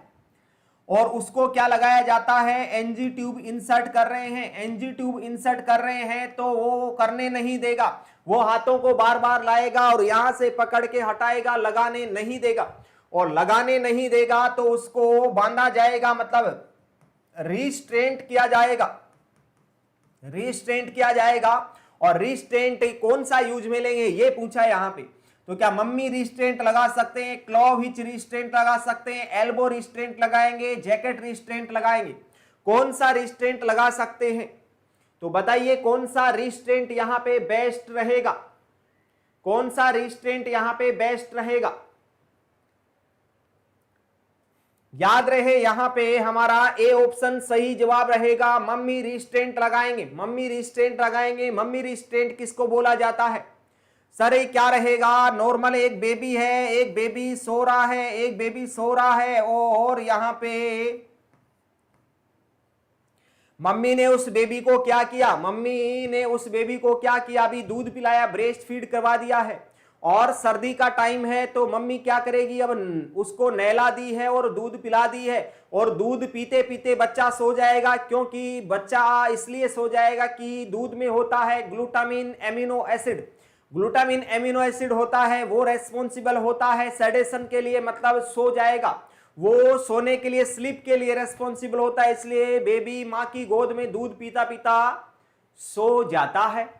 और उसको क्या लगाया जाता है, एनजी ट्यूब इंसर्ट कर रहे हैं, एनजी ट्यूब इंसर्ट कर रहे हैं तो वो करने नहीं देगा, वो हाथों को बार बार लाएगा और यहां से पकड़ के हटाएगा, लगाने नहीं देगा, और लगाने नहीं देगा तो उसको बांधा जाएगा, मतलब रिस्ट्रेंट किया जाएगा, रिस्ट्रेंट किया जाएगा। और रिस्ट्रेंट कौन सा यूज में लेंगे ये पूछा है यहां पे, तो क्या मम्मी रिस्ट्रेंट लगा सकते हैं, क्लॉ हिच रिस्ट्रेंट लगा सकते हैं, एल्बो रिस्ट्रेंट लगाएंगे, जैकेट रिस्ट्रेंट लगाएंगे, कौन सा रिस्ट्रेंट लगा सकते हैं, तो बताइए कौन सा रिस्ट्रेंट यहां पे बेस्ट रहेगा, कौन सा रिस्ट्रेंट यहां पे बेस्ट रहेगा। याद रहे यहां पे हमारा ए ऑप्शन सही जवाब रहेगा, मम्मी रिस्ट्रेंट लगाएंगे, मम्मी रिस्ट्रेंट लगाएंगे। मम्मी रिस्ट्रेंट किसको बोला जाता है सर, ये क्या रहेगा, नॉर्मल एक बेबी है, एक बेबी सो रहा है, एक बेबी सो रहा है, और यहां पे मम्मी ने उस बेबी को क्या किया, मम्मी ने उस बेबी को क्या किया, अभी दूध पिलाया, ब्रेस्ट फीड करवा दिया है, और सर्दी का टाइम है तो मम्मी क्या करेगी, अब उसको नहला दी है और दूध पिला दी है, और दूध पीते पीते बच्चा सो जाएगा, क्योंकि बच्चा इसलिए सो जाएगा कि दूध में होता है glutamine amino acid, glutamine amino acid होता है, वो रेस्पॉन्सिबल होता है सेडेशन के लिए, मतलब सो जाएगा, वो सोने के लिए, स्लीप के लिए रेस्पॉन्सिबल होता है, इसलिए बेबी माँ की गोद में दूध पीता पीता सो जाता है।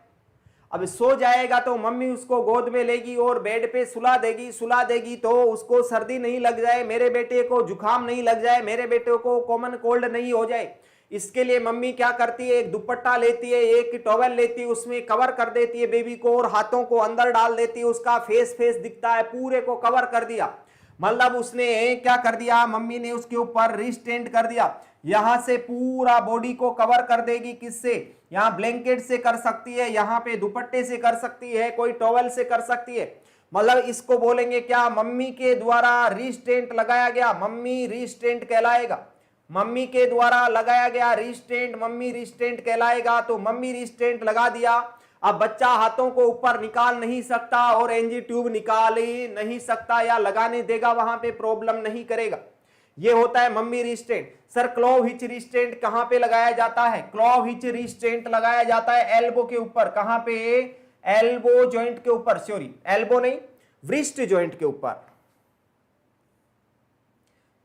अब सो जाएगा तो मम्मी उसको गोद में लेगी और बेड पे सुला देगी, सुला देगी तो उसको सर्दी नहीं लग जाए, मेरे बेटे को जुकाम नहीं लग जाए, मेरे बेटे को कॉमन कोल्ड नहीं हो जाए, इसके लिए मम्मी क्या करती है, एक दुपट्टा लेती है, एक टॉवेल लेती है, उसमें कवर कर देती है बेबी को, और हाथों को अंदर डाल देती है, उसका फेस दिखता है, पूरे को कवर कर दिया, मतलब उसने क्या कर दिया, मम्मी ने उसके ऊपर रिस्ट्रेंट कर दिया, यहां से पूरा बॉडी को कवर कर देगी, किससे, यहां ब्लैंकेट से कर सकती है, यहां पे दुपट्टे से कर सकती है, कोई टॉवेल से कर सकती है, मतलब इसको बोलेंगे क्या, मम्मी के द्वारा रिस्टेंट लगाया गया, मम्मी रिस्टेंट कहलाएगा। मम्मी के द्वारा लगाया गया रिस्टेंट मम्मी रिस्टेंट कहलाएगा। तो मम्मी रिस्टेंट लगा दिया। अब बच्चा हाथों को ऊपर निकाल नहीं सकता और एनजी ट्यूब निकाल ही नहीं सकता, या लगाने देगा वहां पे प्रॉब्लम नहीं करेगा। ये होता है मम्मी रिस्टेंट। सर क्लॉव हिच रिस्टेंट कहां पे लगाया जाता है? क्लॉव हिच रिस्टेंट लगाया जाता है एल्बो के ऊपर। कहां पे? एल्बो जॉइंट के ऊपर, सॉरी एल्बो नहीं, व्रिस्ट जॉइंट के ऊपर।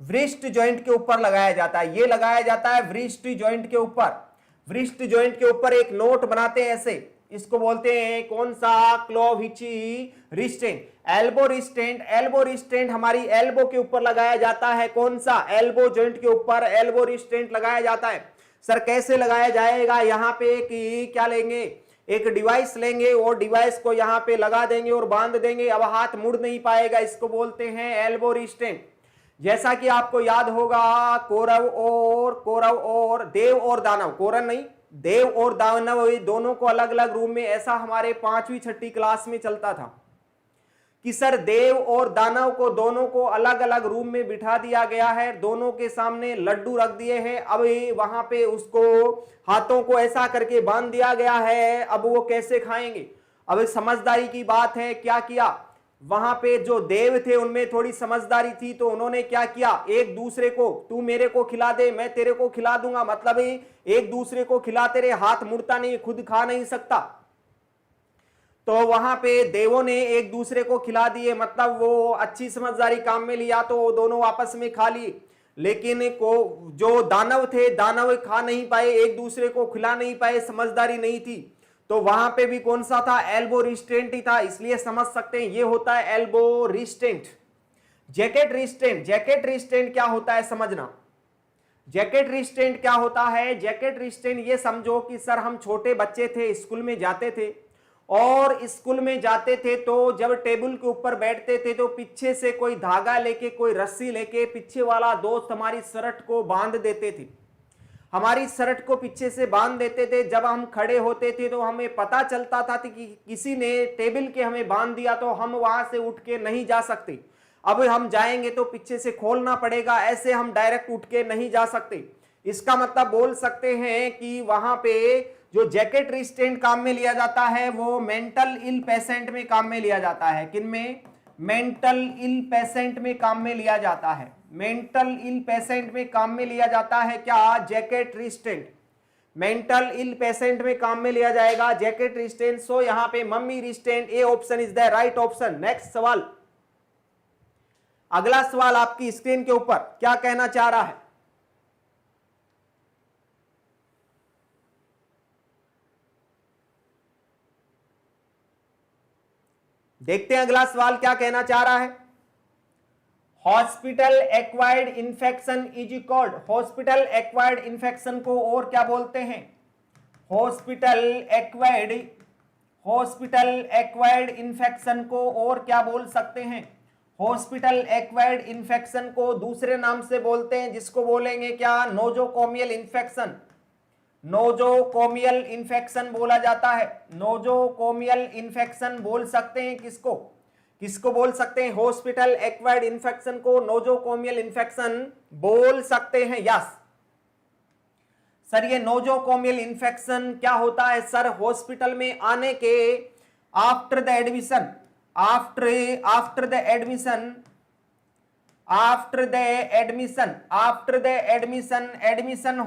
व्रिस्ट जॉइंट के ऊपर लगाया जाता है, ये लगाया जाता है व्रिस्ट जॉइंट के ऊपर। व्रिस्ट जॉइंट के ऊपर एक नोट बनाते हैं ऐसे, इसको बोलते हैं कौन सा? Clove hitch रिस्टेंट। एल्बो रिस्टेंट, एल्बो रिस्टेंट हमारी एल्बो के ऊपर लगाया जाता है। कौन सा? एल्बो जॉइंट के ऊपर एल्बो रिस्टेंट लगाया जाता है। सर कैसे लगाया जाएगा? यहाँ पे क्या लेंगे? एक डिवाइस लेंगे और डिवाइस को यहाँ पे लगा देंगे और बांध देंगे, अब हाथ मुड़ नहीं पाएगा, इसको बोलते हैं एल्बो रिस्टेंट। जैसा कि आपको याद होगा, कौरव और देव और दानव, कौरव नहीं देव और दानव, दोनों को अलग अलग रूम में, ऐसा हमारे 5वीं 6ठी क्लास में चलता था कि सर देव और दानव को दोनों को अलग अलग रूम में बिठा दिया गया है, दोनों के सामने लड्डू रख दिए हैं, अब वहां पे उसको हाथों को ऐसा करके बांध दिया गया है, अब वो कैसे खाएंगे? अब समझदारी की बात है, क्या किया वहां पे जो देव थे उनमें थोड़ी समझदारी थी, तो उन्होंने क्या किया, एक दूसरे को, तू मेरे को खिला दे मैं तेरे को खिला दूंगा, मतलब एक दूसरे को खिलाते रहे, हाथ मुड़ता नहीं, खुद खा नहीं सकता। तो वहां पे देवों ने एक दूसरे को खिला दिए, मतलब वो अच्छी समझदारी काम में लिया, तो वो दोनों आपस में खा लिए। लेकिन को जो दानव थे, दानव खा नहीं पाए, एक दूसरे को खिला नहीं पाए, समझदारी नहीं थी, तो वहां पे भी कौन सा था? एल्बो रिस्टेंट ही था। इसलिए समझ सकते हैं ये होता है एल्बो रिस्टेंट। जैकेट रिस्टेंट, जैकेट रिस्टेंट क्या होता है समझना। जैकेट रिस्टेंट क्या होता है? जैकेट रिस्टेंट ये समझो कि सर हम छोटे बच्चे थे, स्कूल में जाते थे, और स्कूल में जाते थे तो जब टेबल के ऊपर बैठते थे तो पीछे से कोई धागा लेके, कोई रस्सी लेके पीछे वाला दोस्त हमारी शर्ट को बांध देते थे, हमारी शर्ट को पीछे से बांध देते थे। जब हम खड़े होते थे तो हमें पता चलता था कि किसी ने टेबल के हमें बांध दिया, तो हम वहां से उठ के नहीं जा सकते। अब हम जाएंगे तो पीछे से खोलना पड़ेगा, ऐसे हम डायरेक्ट उठ के नहीं जा सकते। इसका मतलब बोल सकते हैं कि वहां पे जो जैकेट रिस्टेंट काम में लिया जाता है वो मेंटल इल पेशेंट में काम में लिया जाता है। किन में? मेंटल इल पेशेंट में काम में लिया जाता है। मेंटल इल पेशेंट में काम में लिया जाता है क्या? Jacket restraint. Mental ill patient में काम में लिया जाएगा जैकेट रिस्टेंट। सो यहां पे mummy रिस्टेंट, A option is the right option. Next सवाल, अगला सवाल आपकी स्क्रीन के ऊपर क्या कहना चाह रहा है? देखते हैं अगला सवाल क्या कहना चाह रहा है। Hospital acquired infection is called, hospital acquired infection को और क्या बोलते हैं? हॉस्पिटल एक्वायर्ड इंफेक्शन को और क्या बोल सकते हैं? हॉस्पिटल एक्वायर्ड इंफेक्शन को दूसरे नाम से बोलते हैं, जिसको बोलेंगे क्या? Nosocomial infection. नोजोकोमियल इंफेक्शन बोला जाता है। नोजोकोमियल इंफेक्शन बोल सकते हैं किसको? किसको बोल सकते हैं? हॉस्पिटल एक्वायर्ड इंफेक्शन को नोजोकोमियल इंफेक्शन बोल सकते हैं। यस सर, ये नोजोकोमियल इंफेक्शन क्या होता है? सर हॉस्पिटल में आने के आफ्टर द एडमिशन, एडमिशन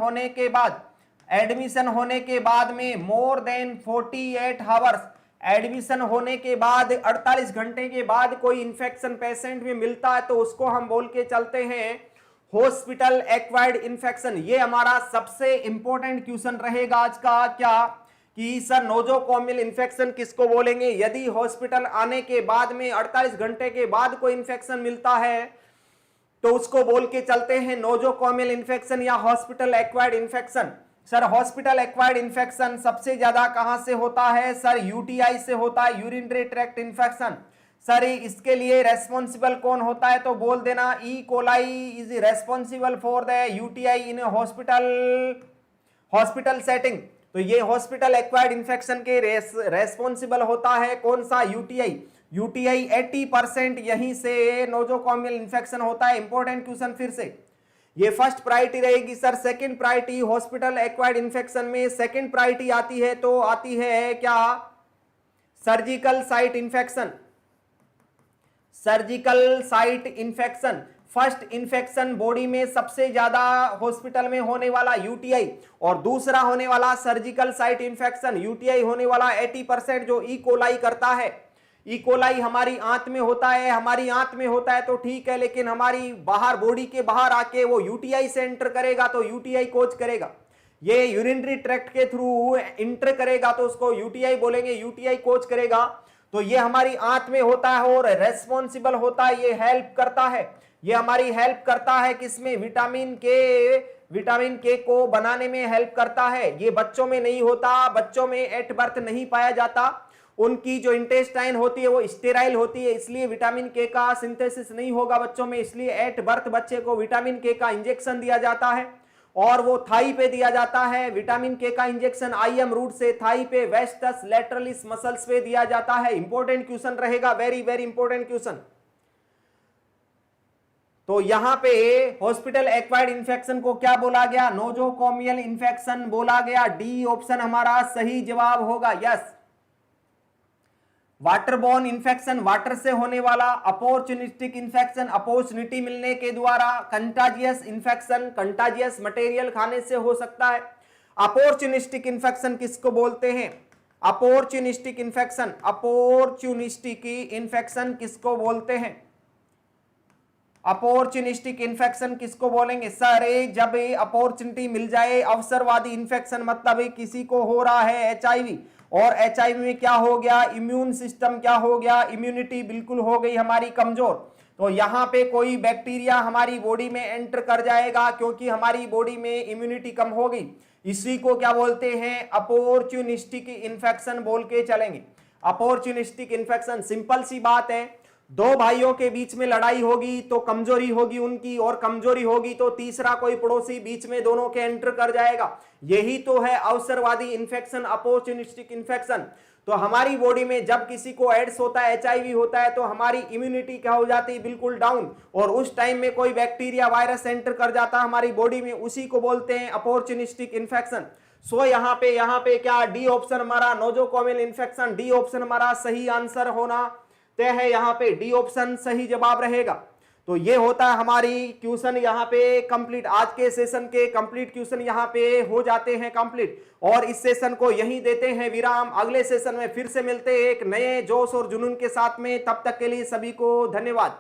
होने के बाद में मोर देन 48 आवर्स, एडमिशन होने के बाद 48 घंटे के बाद कोई इंफेक्शन पेशेंट में मिलता है तो उसको हम बोल के चलते हैं हॉस्पिटल एक्वायर्ड इंफेक्शन। ये हमारा सबसे इंपॉर्टेंट क्वेश्चन रहेगा आज का, क्या कि सर नोजोकोमियल इंफेक्शन किसको बोलेंगे? यदि हॉस्पिटल आने के बाद में 48 घंटे के बाद कोई इंफेक्शन मिलता है तो उसको बोल के चलते हैं नोजोकोमियल इंफेक्शन या hospital acquired infection. Sir hospital acquired infection सबसे ज्यादा कहां से होता है? सर यूटीआई से होता है, यूरिनरी ट्रैक्ट इंफेक्शन। सर इसके लिए रेस्पॉन्सिबल कौन होता है? तो बोल देना E coli is responsible for the UTI in hospital setting. तो ये हॉस्पिटल एक्वायर्ड इंफेक्शन के रेस्पॉन्सिबल होता है कौन सा? यूटीआई। यूटीआई 80% यहीं से नोजोकॉमियल इन्फेक्शन होता है। इंपॉर्टेंट क्वेश्चन फिर से, ये फर्स्ट प्रायोरिटी रहेगी sir. Second priority hospital acquired infection में सेकंड प्रायोरिटी आती है तो आती है क्या, surgical site infection. Surgical site infection first infection body में सबसे ज्यादा हॉस्पिटल में होने वाला यूटीआई, और दूसरा होने वाला सर्जिकल साइट इन्फेक्शन। यूटीआई होने वाला 80% जो ई कोलाई करता है। ई कोलाई हमारी आंत में होता है, हमारी आंत में होता है तो ठीक है, लेकिन हमारी बाहर बॉडी के बाहर आके वो यूटीआई से एंटर करेगा तो यूटीआई कोज करेगा। ये यूरिनरी ट्रैक्ट के थ्रू एंटर करेगा तो उसको यूटीआई बोलेंगे, यूटीआई कोज करेगा। तो ये हमारी आंत में होता है और रेस्पॉन्सिबल होता है, ये हेल्प करता है, ये हमारी हेल्प करता है किसमें, विटामिन के को बनाने में हेल्प करता है। ये बच्चों में नहीं होता, बच्चों में एट बर्थ नहीं पाया जाता, उनकी जो इंटेस्टाइन होती है वो स्टेराइल होती है, इसलिए विटामिन के का सिंथेसिस नहीं होगा बच्चों में, इसलिए एट बर्थ बच्चे को विटामिन के का इंजेक्शन दिया जाता है और वो थाई पे दिया जाता है। विटामिन के का इंजेक्शन आईएम रूट से थाई पे, वेस्टस लैटरलिस मसल्स पे दिया जाता है। इंपॉर्टेंट क्वेश्चन रहेगा, वेरी वेरी इंपॉर्टेंट क्वेश्चन। तो यहां पे हॉस्पिटल एक्वायर्ड इन्फेक्शन को क्या बोला गया, नोजोकॉमियल इन्फेक्शन बोला गया। डी ऑप्शन हमारा सही जवाब होगा, यस। वाटरबोर्न इन्फेक्शन वाटर से होने वाला, अपॉर्चुनिस्टिक इन्फेक्शन अपॉर्चुनिटी मिलने के द्वारा, कंटाजियस इन्फेक्शन कंटाजियस मटेरियल खाने से हो सकता है। अपॉर्चुनिस्टिक इन्फेक्शन किसको बोलते हैं, अपॉर्चुनिस्टिक इन्फेक्शन, अपॉर्चुनिस्टिक इन्फेक्शन किसको बोलते हैं, अपॉर्चुनिस्टिक इन्फेक्शन किसको बोलेंगे सर, जब अपॉर्चुनिटी मिल जाए। अवसरवादी इन्फेक्शन मतलब किसी को हो रहा है एचआईवी, और एचआईवी में क्या हो गया, इम्यून सिस्टम क्या हो गया, इम्यूनिटी बिल्कुल हो गई हमारी कमजोर। तो यहाँ पे कोई बैक्टीरिया हमारी बॉडी में एंटर कर जाएगा क्योंकि हमारी बॉडी में इम्यूनिटी कम हो गई, इसी को क्या बोलते हैं, अपॉर्चुनिस्टिक इन्फेक्शन बोल के चलेंगे। अपॉर्चुनिस्टिक इन्फेक्शन, सिंपल सी बात है, दो भाइयों के बीच में लड़ाई होगी तो कमजोरी होगी उनकी, और कमजोरी होगी तो तीसरा कोई पड़ोसी बीच में दोनों के एंटर कर जाएगा। यही तो है अवसरवादी इन्फेक्शन, अपॉर्चुनिस्टिक इन्फेक्शन। तो हमारी बॉडी में जब किसी को एड्स होता है, एचआईवी होता है, तो हमारी इम्यूनिटी क्या हो जाती है, बिल्कुल डाउन, और उस टाइम में कोई बैक्टीरिया वायरस एंटर कर जाता है हमारी बॉडी में, उसी को बोलते हैं अपॉर्चुनिस्टिक इन्फेक्शन। सो यहाँ पे क्या डी ऑप्शन हमारा नोजोकॉमियल इन्फेक्शन, डी ऑप्शन हमारा सही आंसर होना तय है। यहाँ पे डी ऑप्शन सही जवाब रहेगा। तो ये होता है हमारी क्वेश्चन यहाँ पे कंप्लीट। आज के सेशन के कंप्लीट क्वेश्चन यहाँ पे हो जाते हैं कंप्लीट, और इस सेशन को यहीं देते हैं विराम। अगले सेशन में फिर से मिलते हैं एक नए जोश और जुनून के साथ में, तब तक के लिए सभी को धन्यवाद।